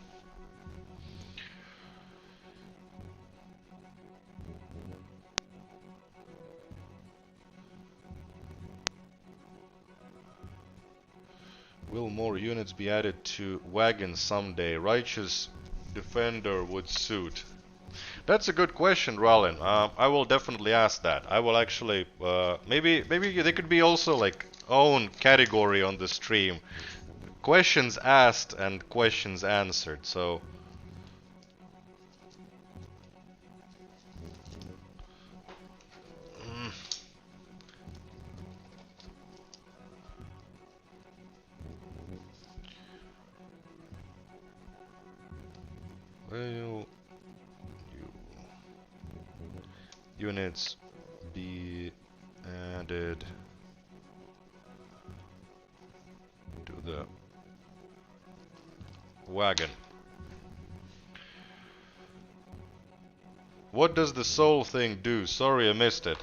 will more units be added to wagons someday? Righteous defender would suit. That's a good question, Rollin. I will definitely ask that. I will actually, maybe there could be also like own category on the stream. Questions asked and questions answered. So. Will units be added to the wagon? What does the soul thing do? Sorry, I missed it.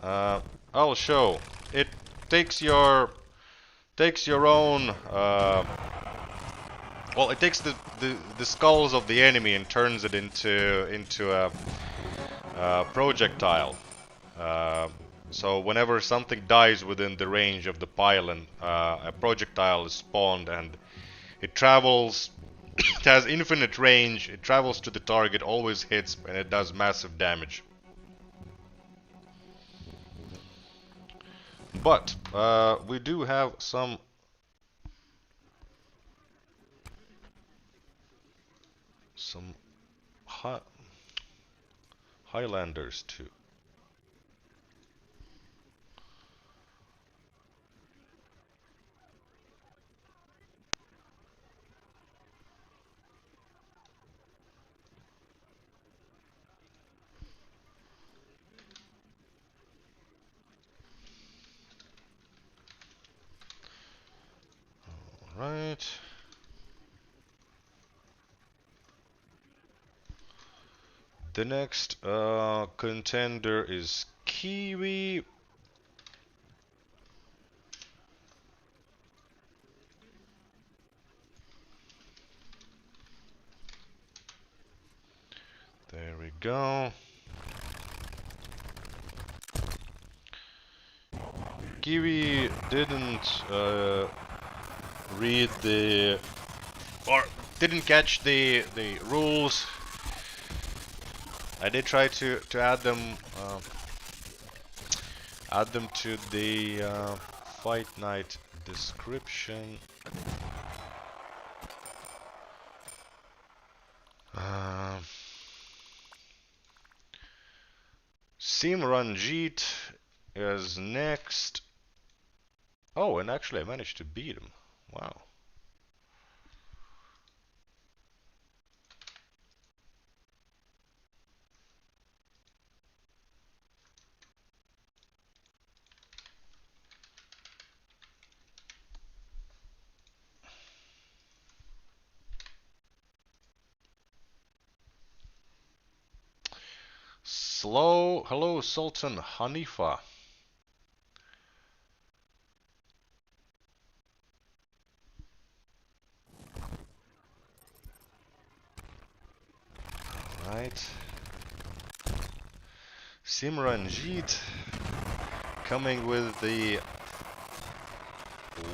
I'll show. It takes your own. Well, it takes the skulls of the enemy and turns it into a projectile. So whenever something dies within the range of the pylon, a projectile is spawned, and it travels. It has infinite range. It travels to the target, always hits, and it does massive damage. But we do have some Highlanders too. All right. The next contender is Kiwi. There we go. Kiwi didn't read the or didn't catch the rules. I did try to add them to the fight night description. Uh, Simranjit is next. Oh, and actually I managed to beat him. Wow. Hello, Sultan Hanifa. Right. Simranjit coming with the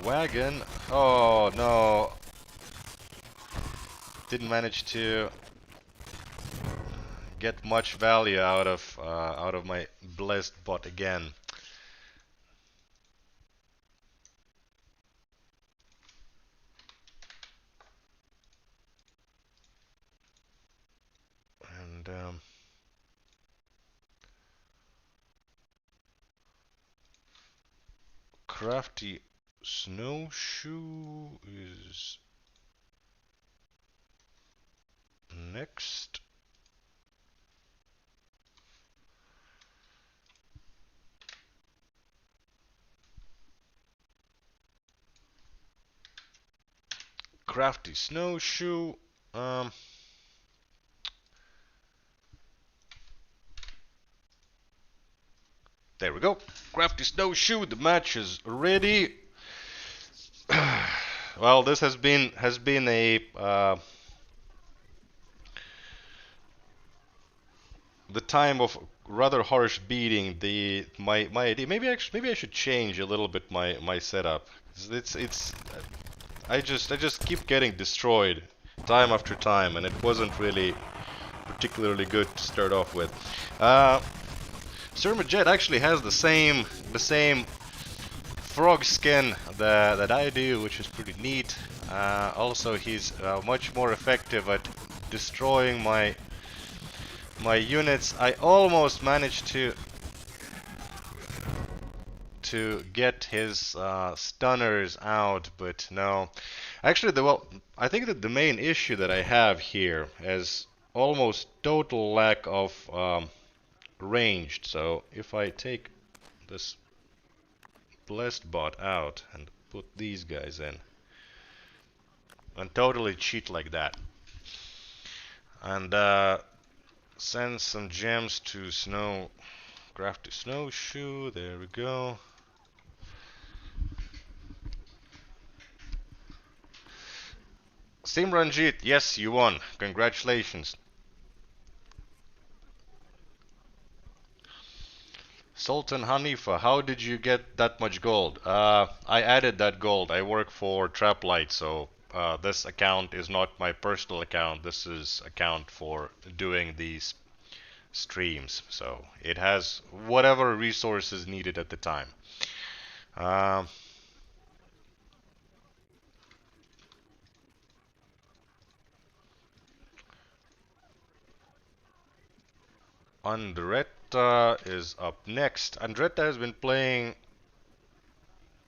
wagon. Oh no. Didn't manage to get much value out of my blessed bot again. And crafty snowshoe is next. Crafty snowshoe. There we go. Crafty snowshoe. The match is ready. Well, this has been a the time of rather harsh beating. My idea. Maybe I should change a little bit my setup. It's I just keep getting destroyed time after time, and it wasn't really particularly good to start off with. Sir Majet actually has the same frog skin that I do, which is pretty neat. Also, he's much more effective at destroying my units. I almost managed to get his stunners out, but no. Actually, I think that the main issue that I have here is almost total lack of ranged. So if I take this blessed bot out and put these guys in and totally cheat like that, and send some gems to crafty snowshoe. There we go. Simranjit, yes, you won. Congratulations. Sultan Hanifa, how did you get that much gold? I added that gold. I work for Traplight, so this account is not my personal account. This is account for doing these streams. So it has whatever resources needed at the time. Uh, Andretta is up next. Andretta has been playing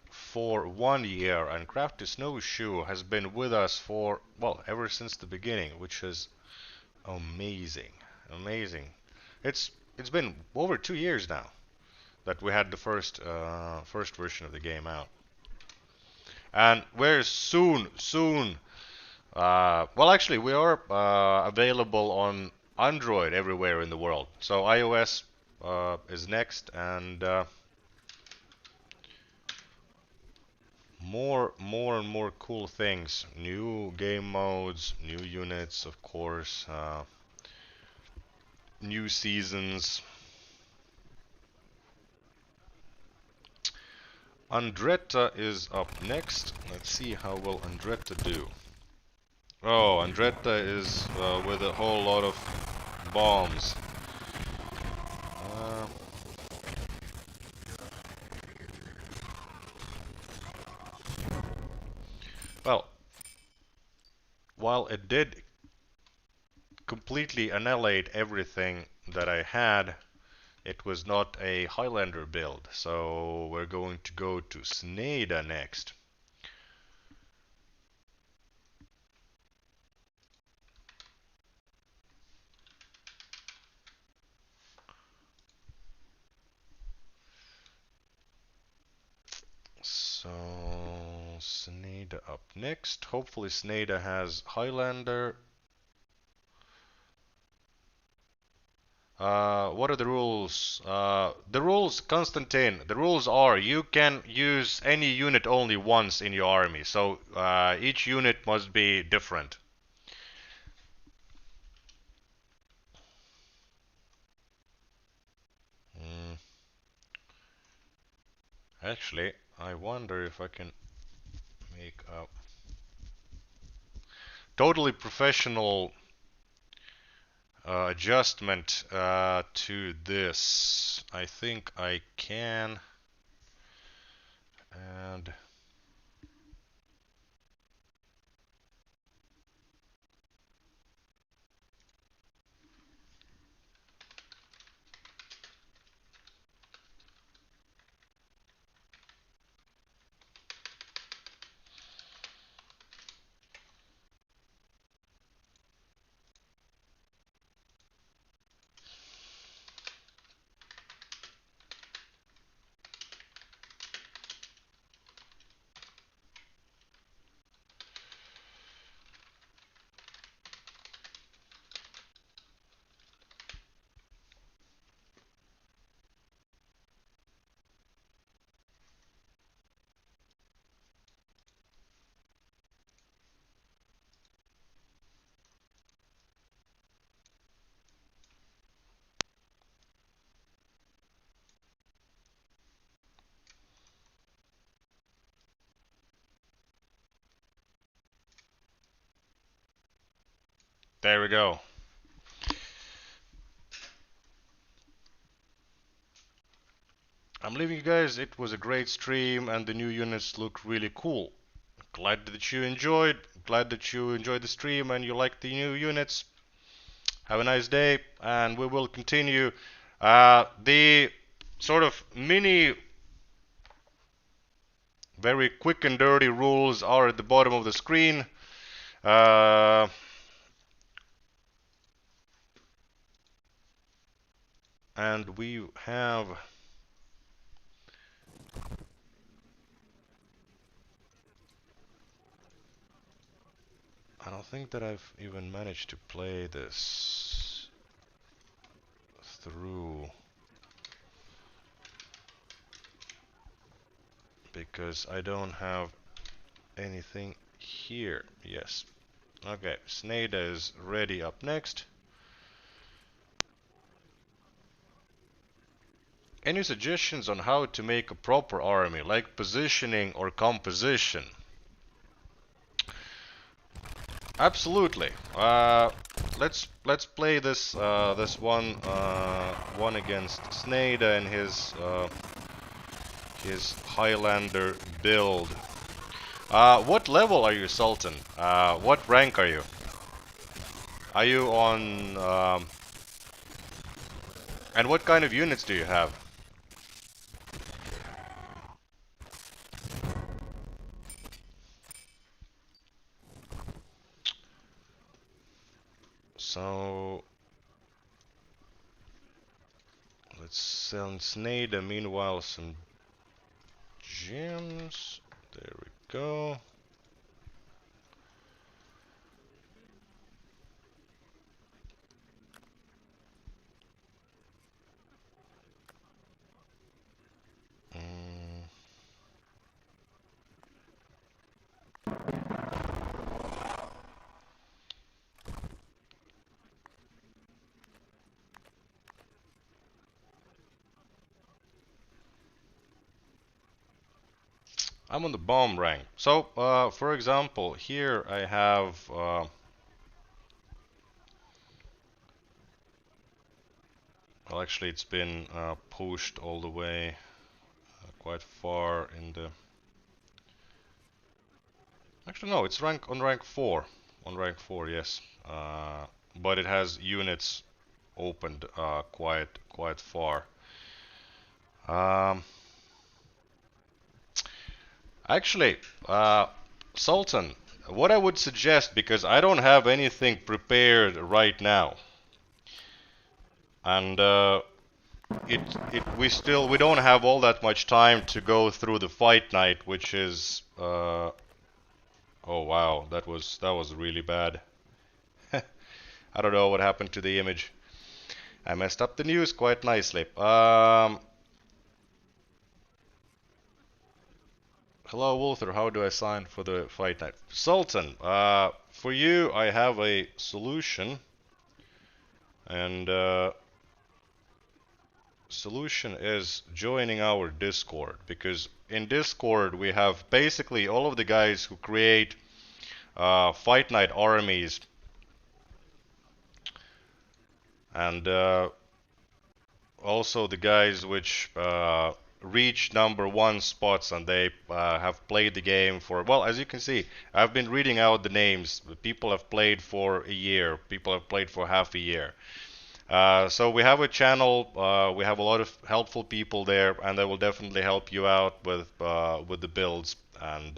for 1 year, and Crafty Snowshoe has been with us for, well, ever since the beginning, which is amazing. Amazing. It's been over 2 years now that we had the first version of the game out. And we're soon. Well, actually, we are available on Android everywhere in the world. So iOS is next, and more and more cool things. New game modes, new units, of course, new seasons. Andretta is up next. Let's see how will Andretta do. Oh, Andretta is with a whole lot of bombs. Uh, well, while it did completely annihilate everything that I had, it was not a Highlander build. So we're going to go to Sneda next. So Sneda up next. Hopefully Sneda has Highlander. What are the rules? The rules, Constantine, the rules are you can use any unit only once in your army, so each unit must be different. Mm, actually, I wonder if I can make a totally professional adjustment to this. I think I can, and there we go. I'm leaving you guys. It was a great stream, and the new units look really cool. Glad that you enjoyed. Glad that you enjoyed the stream and you like the new units. Have a nice day, and we will continue. The sort of mini, very quick and dirty rules are at the bottom of the screen. Uh, and we have. I don't think that I've even managed to play this through because I don't have anything here. Yes. Okay, Sneda is ready up next. Any suggestions on how to make a proper army, like positioning or composition? Absolutely. Let's play this one against Sneda and his Highlander build. What level are you, Sultan? What rank are you? Are you on? And what kind of units do you have? So let's send Sneda meanwhile some gems. There we go. Mm. I'm on the bomb rank. So, for example, here I have well, actually, it's been pushed all the way quite far in the. Actually, no, it's on rank 4. On rank 4, yes. But it has units opened quite far. Um, actually, Sultan, what I would suggest, because I don't have anything prepared right now, and it we don't have all that much time to go through the fight night, which is oh wow, that was really bad. I don't know what happened to the image. I messed up the news quite nicely. Hello, Walter. How do I sign for the fight night? Sultan, for you, I have a solution, and solution is joining our Discord, because in Discord we have basically all of the guys who create fight night armies, and also the guys which reach #1 spots, and they have played the game for, well, as you can see, I've been reading out the names. People have played for a year, people have played for half a year. So we have a channel, we have a lot of helpful people there, and they will definitely help you out with the builds, and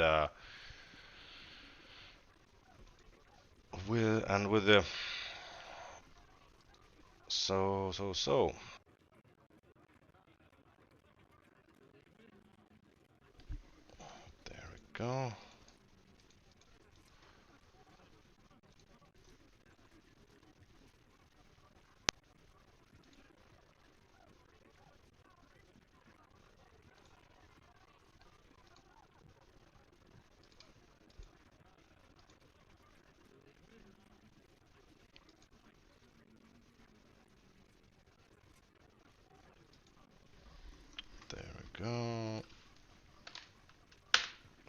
with the so. There we go. There we go.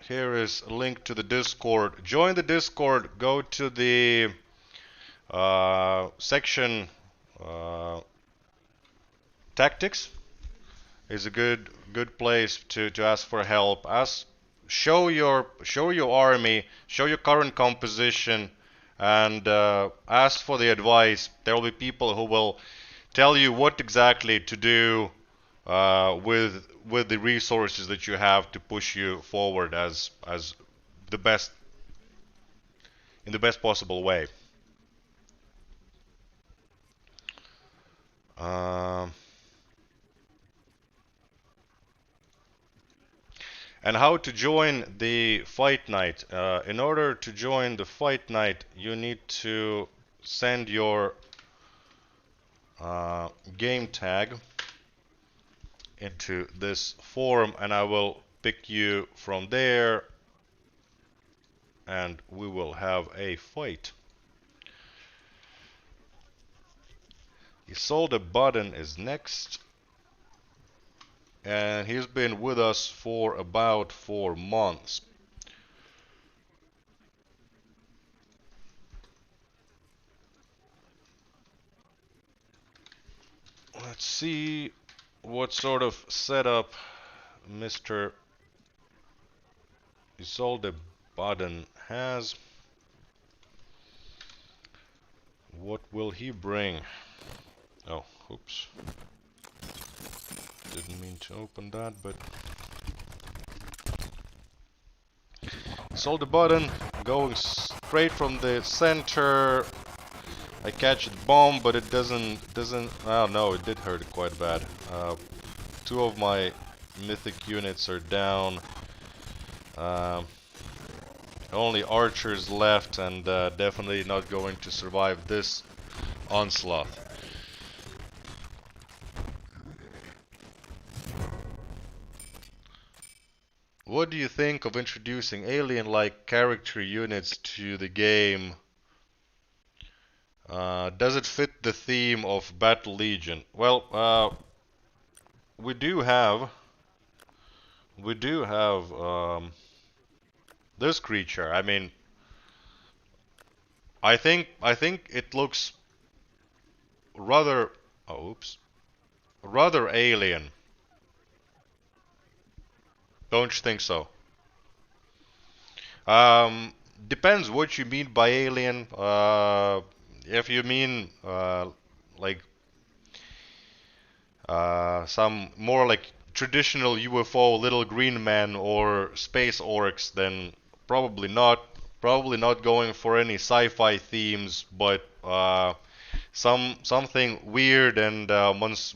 Here is a link to the Discord. Join the Discord. Go to the section tactics. Is a good place to ask for help. Show your army, show your current composition, and ask for the advice. There will be people who will tell you what exactly to do with the resources that you have to push you forward as the best in the best possible way. Um, and how to join the fight night? In order to join the fight night, you need to send your game tag into this form, and I will pick you from there, and we will have a fight. Isolde Button is next, and he's been with us for about 4 months. Let's see what sort of setup Mr. Isolde Button has. What will he bring? Oh, oops. Didn't mean to open that, but Isolde Button going straight from the center. I catch the bomb, but it doesn't. Oh no, it did hurt quite bad. 2 of my mythic units are down. Only archers left, and definitely not going to survive this onslaught. What do you think of introducing alien-like character units to the game? Does it fit the theme of Battle Legion? Well, we do have we do have this creature. I mean, I think it looks rather oh, oops, rather alien. Don't you think so? Um, Depends what you mean by alien. If you mean like some more like traditional UFO, little green man or space orcs, then probably not. Probably not going for any sci-fi themes, but something weird and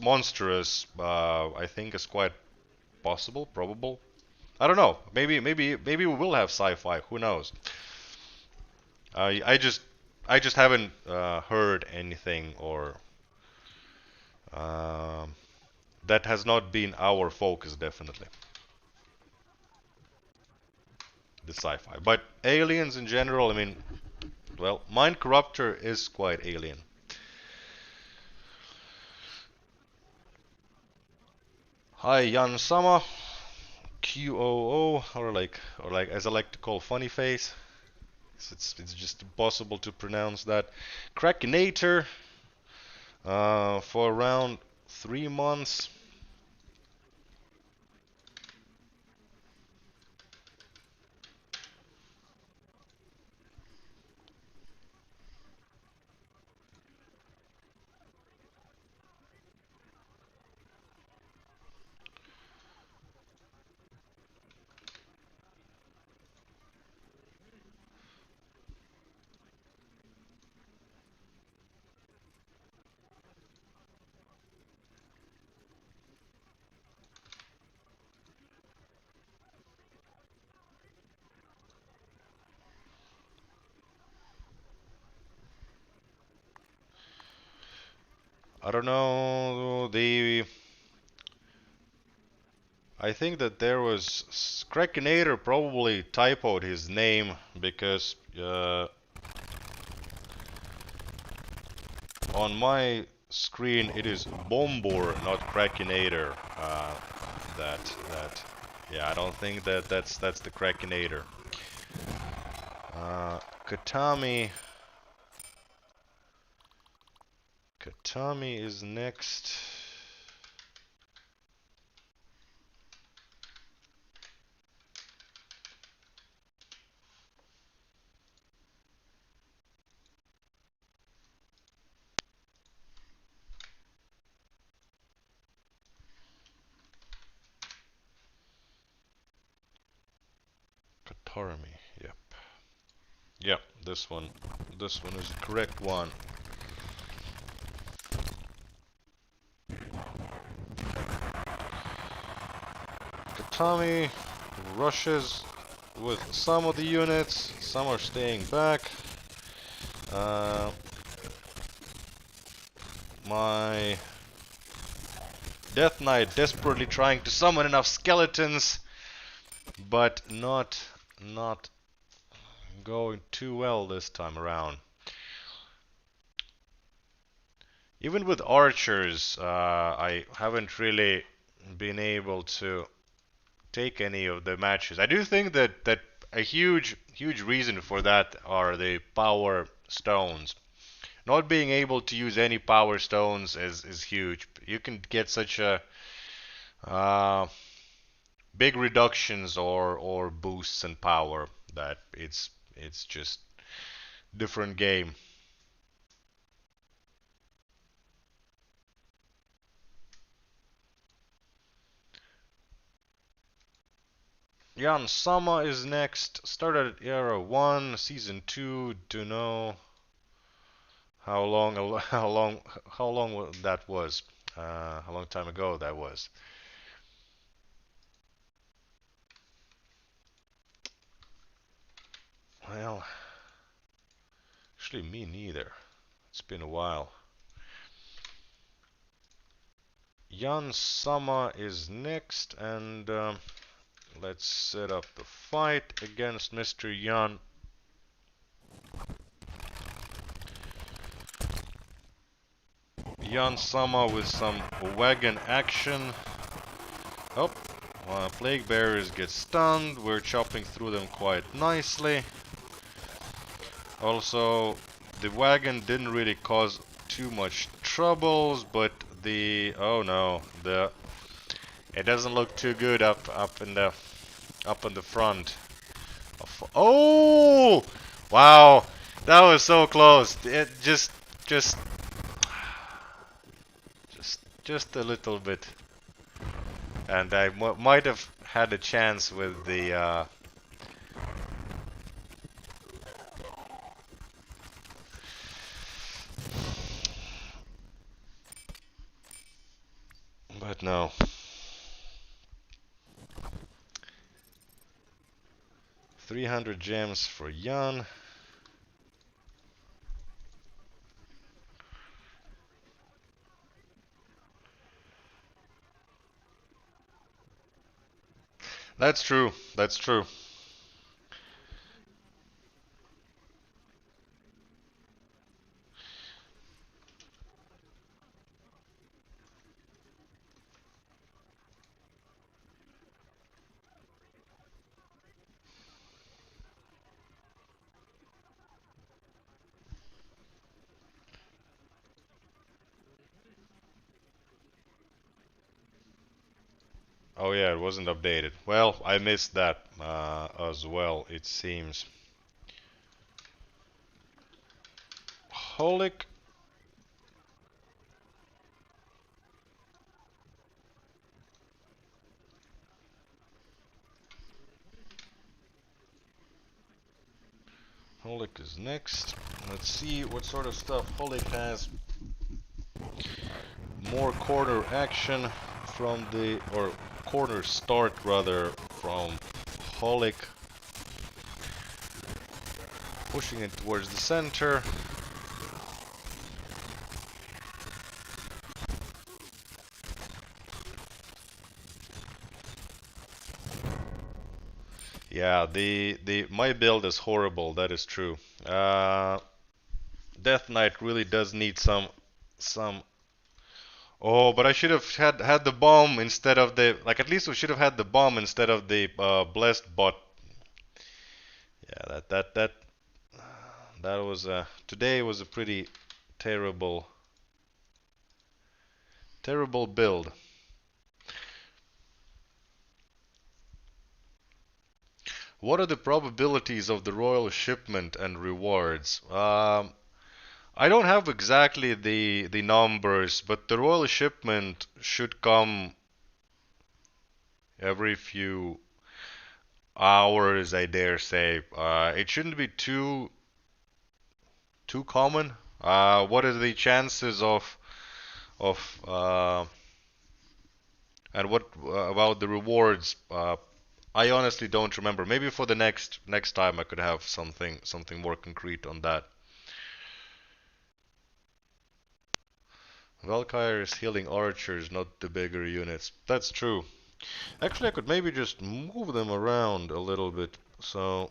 monstrous. I think is quite possible, probable. I don't know. Maybe we will have sci-fi. Who knows? I just haven't heard anything or um that has not been our focus, definitely, the sci-fi. But aliens in general, I mean, well, Mind Corruptor is quite alien. Hi, Jan Sama, QOO, or like as I like to call Funny Face. It's just impossible to pronounce that. Krakinator, for around 3 months. I don't know. I think that there was Krakinator probably typoed his name because on my screen it is Bombor, not Krakinator. That yeah, I don't think that that's the Krakinator. Katami. Katami is next. Katarmi. Yep. Yep. This one. This one is the correct one. Katami rushes with some of the units. Some are staying back. My Death Knight desperately trying to summon enough skeletons, but not going too well this time around. Even with archers, I haven't really been able to take any of the matches. I do think that a huge reason for that are the power stones. Not being able to use any power stones is huge. You can get such a uh, big reductions or boosts in power that it's just different game. Jan Sama is next. Started at Era 1, Season 2. Do know how long that was. How long time ago that was. Well, actually me neither. It's been a while. Jan Sama is next, and let's set up the fight against Mr. Jan. Jan Sama with some wagon action. Oh, Plague Bearers get stunned. We're chopping through them quite nicely. Also, the wagon didn't really cause too much troubles, but the oh no, it doesn't look too good up in the front. Oh! Wow, that was so close. It just just a little bit, and I might have had a chance with the. But no. 300 gems for Jan. That's true. That's true. Oh yeah, it wasn't updated. Well, I missed that as well, it seems. Holic. Holic is next. Let's see what sort of stuff Holic has. More corner action from the, or corner start rather, from Holic. Pushing it towards the center. Yeah, the my build is horrible, that is true. Death Knight really does need some. Oh, but I should have had the bomb instead of the, like, at least we should have had the bomb instead of the blessed bot. Yeah, that was today was a pretty terrible terrible build. What are the probabilities of the royal shipment and rewards? I don't have exactly the numbers, but the royal shipment should come every few hours, I dare say. It shouldn't be too common. What are the chances of and what about the rewards? I honestly don't remember. Maybe for the next time I could have something more concrete on that. Valkyrie is healing archers, not the bigger units. That's true. Actually, I could maybe just move them around a little bit. So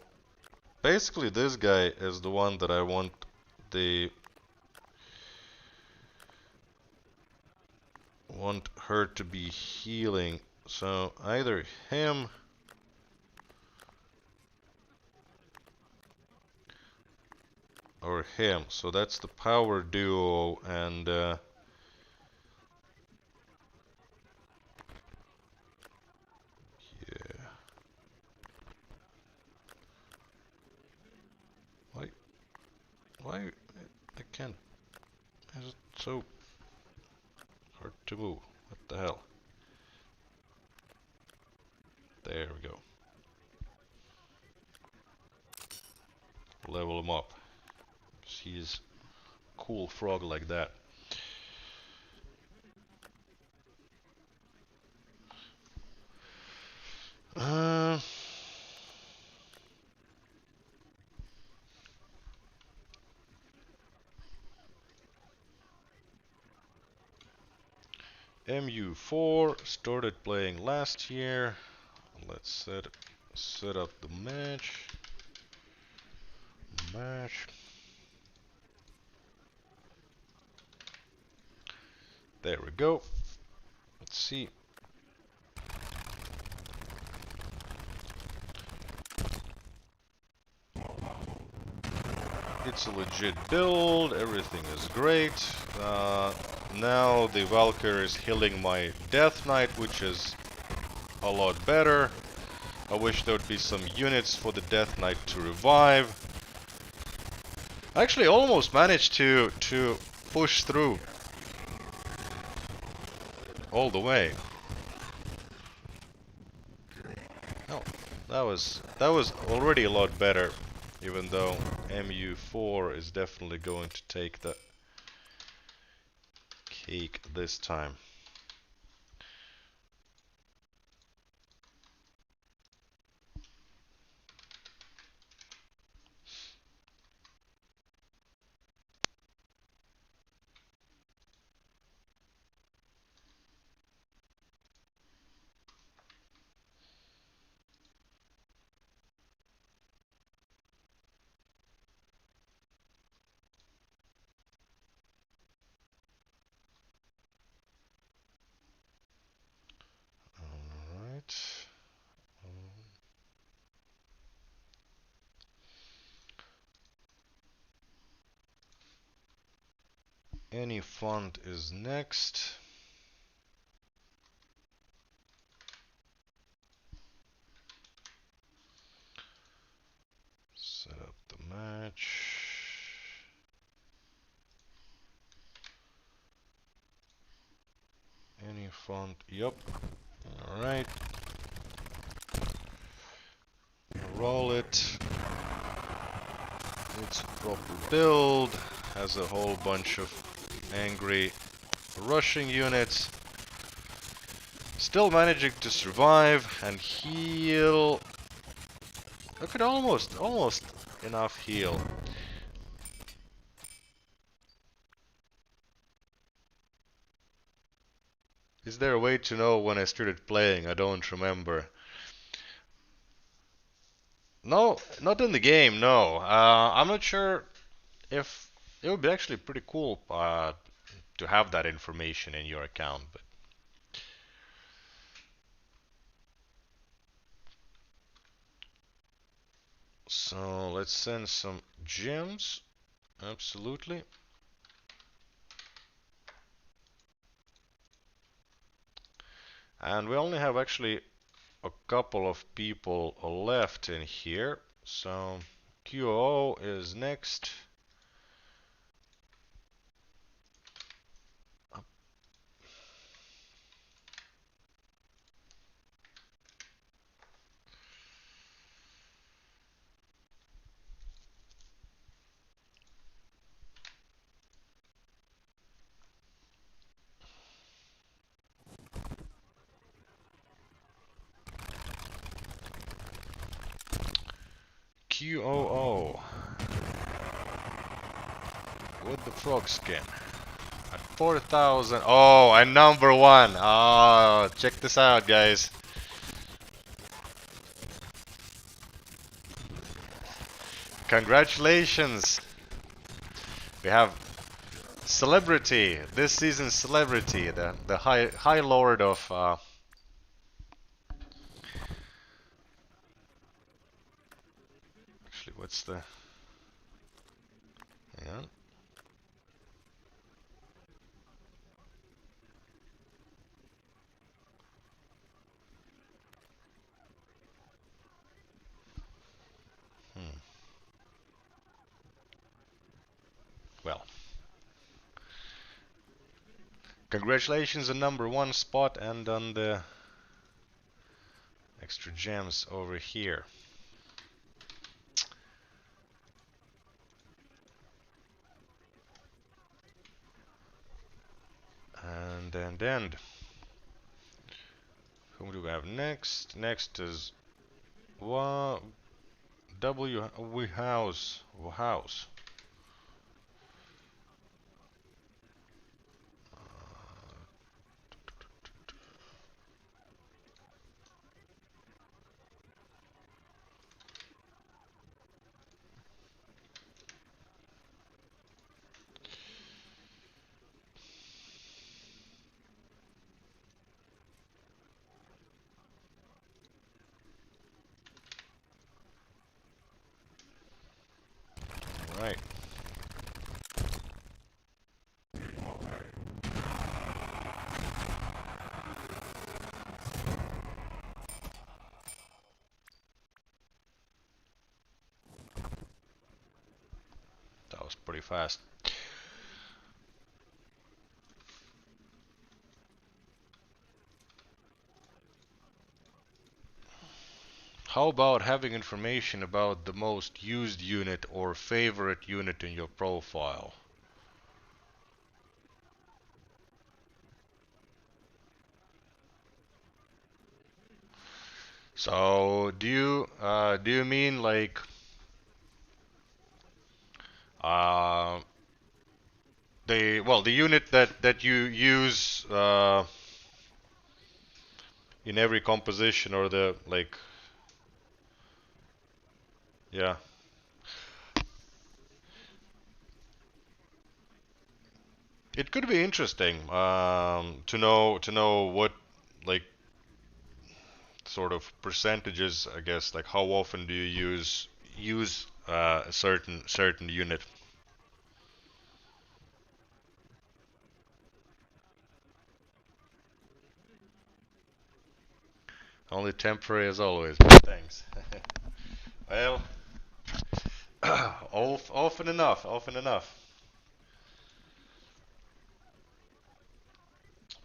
basically, this guy is the one that I want her to be healing. So either him or him. So that's the power duo, and yeah. Why why I can't? Is it so hard to move? What the hell? There we go. Level him up. He's a cool frog like that. Uh, MU4 started playing last year. Let's set up the match. There we go. Let's see. It's a legit build, everything is great. Now the Valkyrie is healing my Death Knight, which is a lot better. I wish there would be some units for the Death Knight to revive. I actually almost managed to push through all the way. Oh, that was already a lot better, even though MU4 is definitely going to take the cake this time. Alright. Any font is next. Set up the match. Any font, yep. Alright. Roll it. It's a proper build. Has a whole bunch of angry rushing units. Still managing to survive and heal. I could almost enough heal. Is there a way to know when I started playing? I don't remember. No, not in the game, no. I'm not sure if it would be actually pretty cool to have that information in your account. But so let's send some gems. Absolutely. And we only have actually a couple of people left in here. So QO is next. QOO with the frog skin at 4,000. Oh, and number one. Oh, check this out, guys. Congratulations. We have celebrity, this season's celebrity, the high lord of actually what's the hang on. Well, congratulations on number one spot and on the extra gems over here. And whom do we have next? Next is W House. Right. pretty fast. How about having information about the most used unit or favorite unit in your profile? So do you mean like uh, the unit that you use in every composition, or the like? Yeah. It could be interesting to know what, like, sort of percentages, I guess, like how often do you use a certain unit. Only temporary as always. Thanks. Well, often enough, often enough.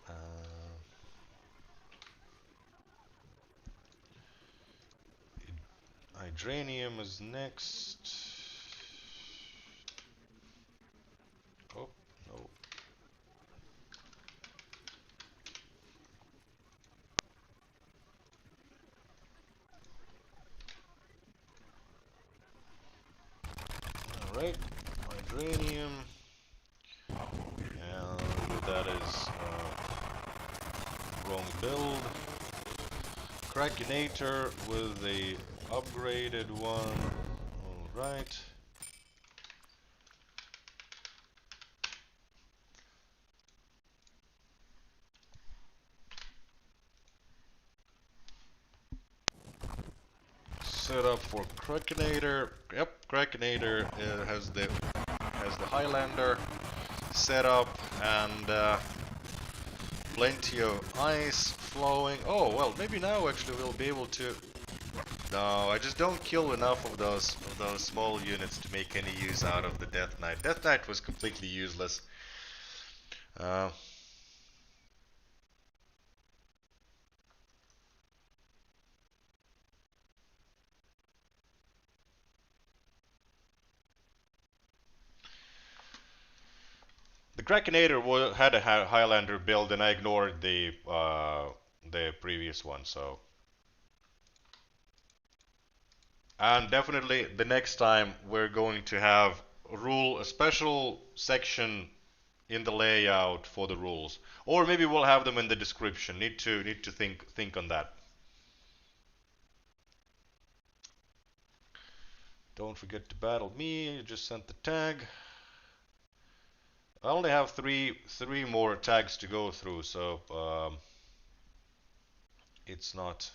Uh, Hydranium is next. Oh, no. Alright, Hydranium. And that is wrong build. Krakinator with the upgraded one. Alright. Set up for Krakinator. Yep, Krakinator has the Highlander set up, and plenty of ice flowing. Oh well, maybe now actually we'll be able to. No, I just don't kill enough of those small units to make any use out of the Death Knight. Death Knight was completely useless. Uh, the Krakinator had a Highlander build, and I ignored the previous one. So, and definitely the next time we're going to have a special section in the layout for the rules, or maybe we'll have them in the description. Need to think on that. Don't forget to battle me. You just sent the tag. I only have three more tags to go through, so it's not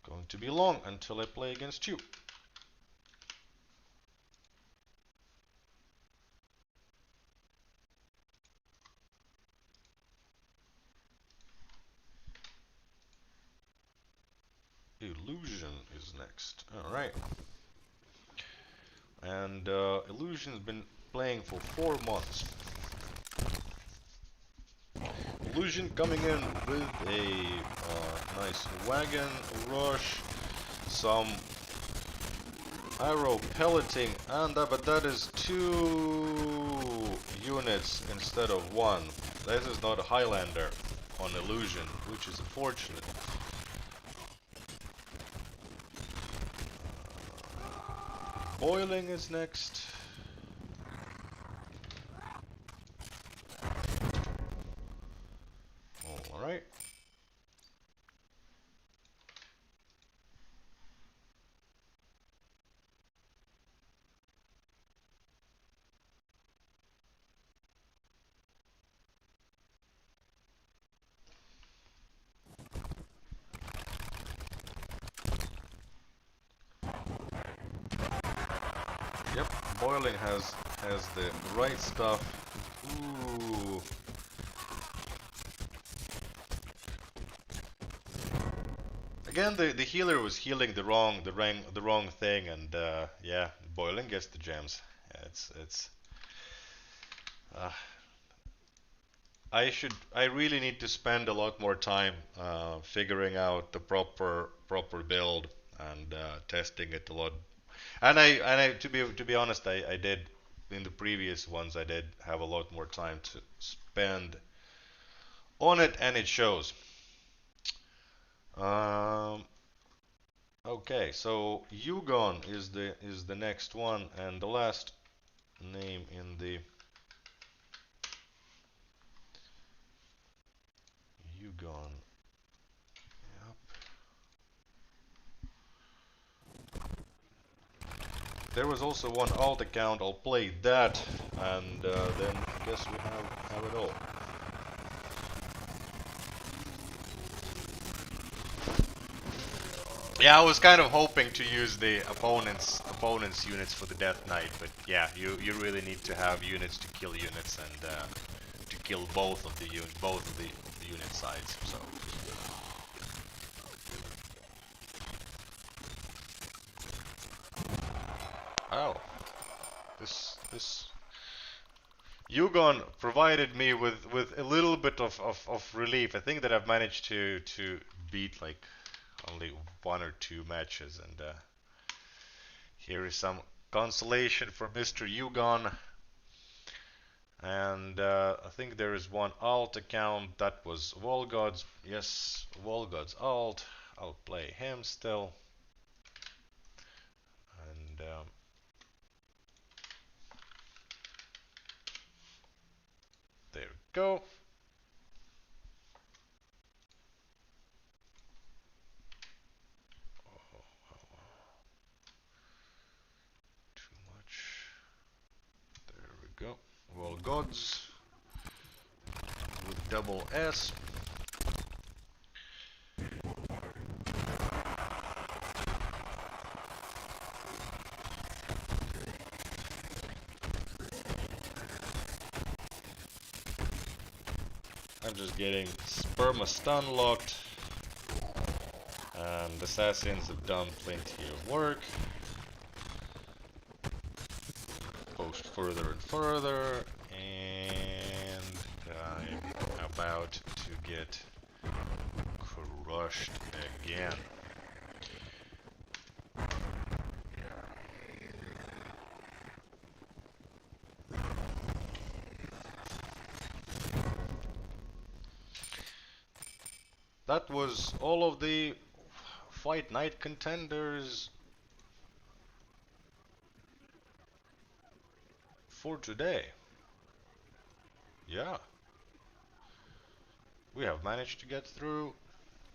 going to be long until I play against you. Illusion is next. Alright. And Illusion's been playing for 4 months. Illusion coming in with a nice wagon rush, some arrow pelleting, and but that is 2 units instead of 1. This is not a Highlander on Illusion, which is unfortunate. Boiling is next. Alright. Yep, boiling has the right stuff. Ooh. Again, the healer was healing the wrong thing, and yeah, Boiling gets the gems. Yeah, it's. Uh, I really need to spend a lot more time figuring out the proper build and testing it a lot. And to be honest, I did in the previous ones I did have a lot more time to spend on it, and it shows. Um, okay, so Yugon is the next one, and the last name in the Yugon. There was also one alt account. I'll play that, and then I guess we have it all. Yeah, I was kind of hoping to use the opponent's units for the Death Knight, but yeah, you really need to have units to kill units and to kill both of the unit sides. So. Oh, this Yugon provided me with a little bit of relief. I think that I've managed to beat like only one or two matches, and here is some consolation for Mr. Yugon. And I think there is one alt account that was Volgod's. Yes, Volgod's alt. I'll play him still. And there we go. Too much. There we go. Volgod's with double S. I'm just getting Sperma stun locked, and assassins have done plenty of work. Post further and further, and I'm about to get crushed again. That was all of the Fight Night contenders for today. Yeah. We have managed to get through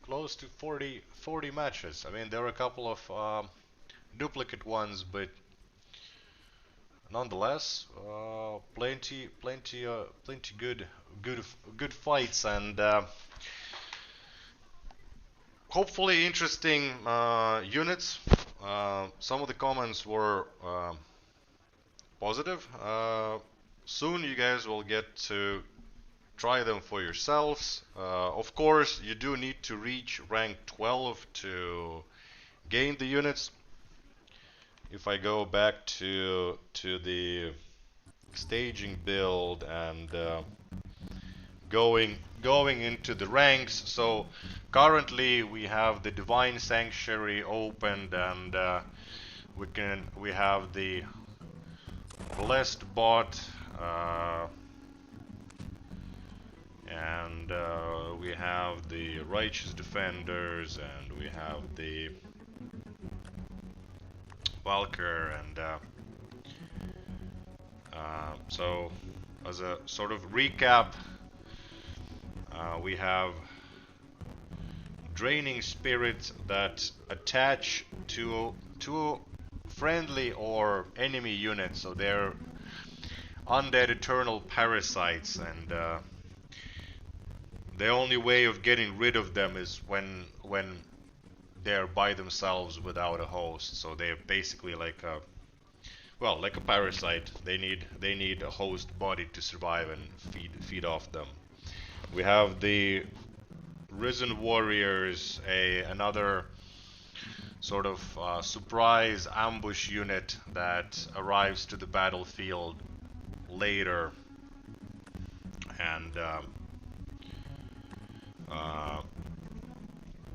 close to 40 matches. I mean, there are a couple of duplicate ones, but nonetheless, plenty good fights, and hopefully interesting units. Some of the comments were positive. Soon you guys will get to try them for yourselves. Of course, you do need to reach rank 12 to gain the units. If I go back to the staging build and going into the ranks, so currently we have the Divine Sanctuary opened, and we have the Blessed Bot, and we have the Righteous Defenders, and we have the Valkyr, and so as a sort of recap, we have Draining Spirits that attach to friendly or enemy units, so they're undead eternal parasites, and the only way of getting rid of them is when they're by themselves without a host. So they're basically like a parasite. They need a host body to survive and feed off them. We have the Risen Warriors, another sort of surprise ambush unit that arrives to the battlefield later and uh,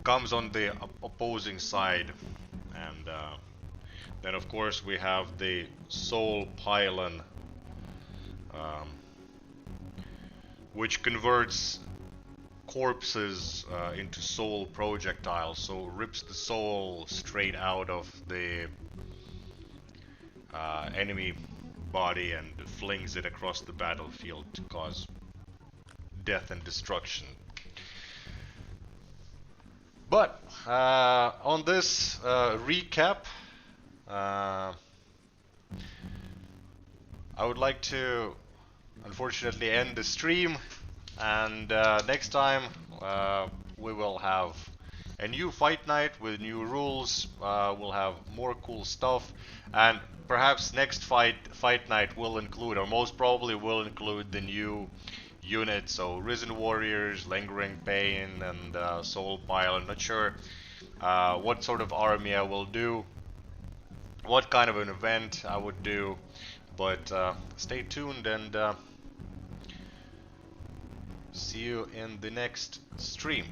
comes on the opposing side. And then of course we have the soul pylon, um, which converts corpses into soul projectiles, so rips the soul straight out of the enemy body and flings it across the battlefield to cause death and destruction. But on this recap, I would like to unfortunately end the stream, and next time we will have a new fight night with new rules. We'll have more cool stuff, and perhaps next fight night will include, or most probably will include, the new units. So Risen Warriors, Lingering Pain, and Soul Pile. I'm not sure what sort of army I will do, what kind of an event I would do, but stay tuned and see you in the next stream.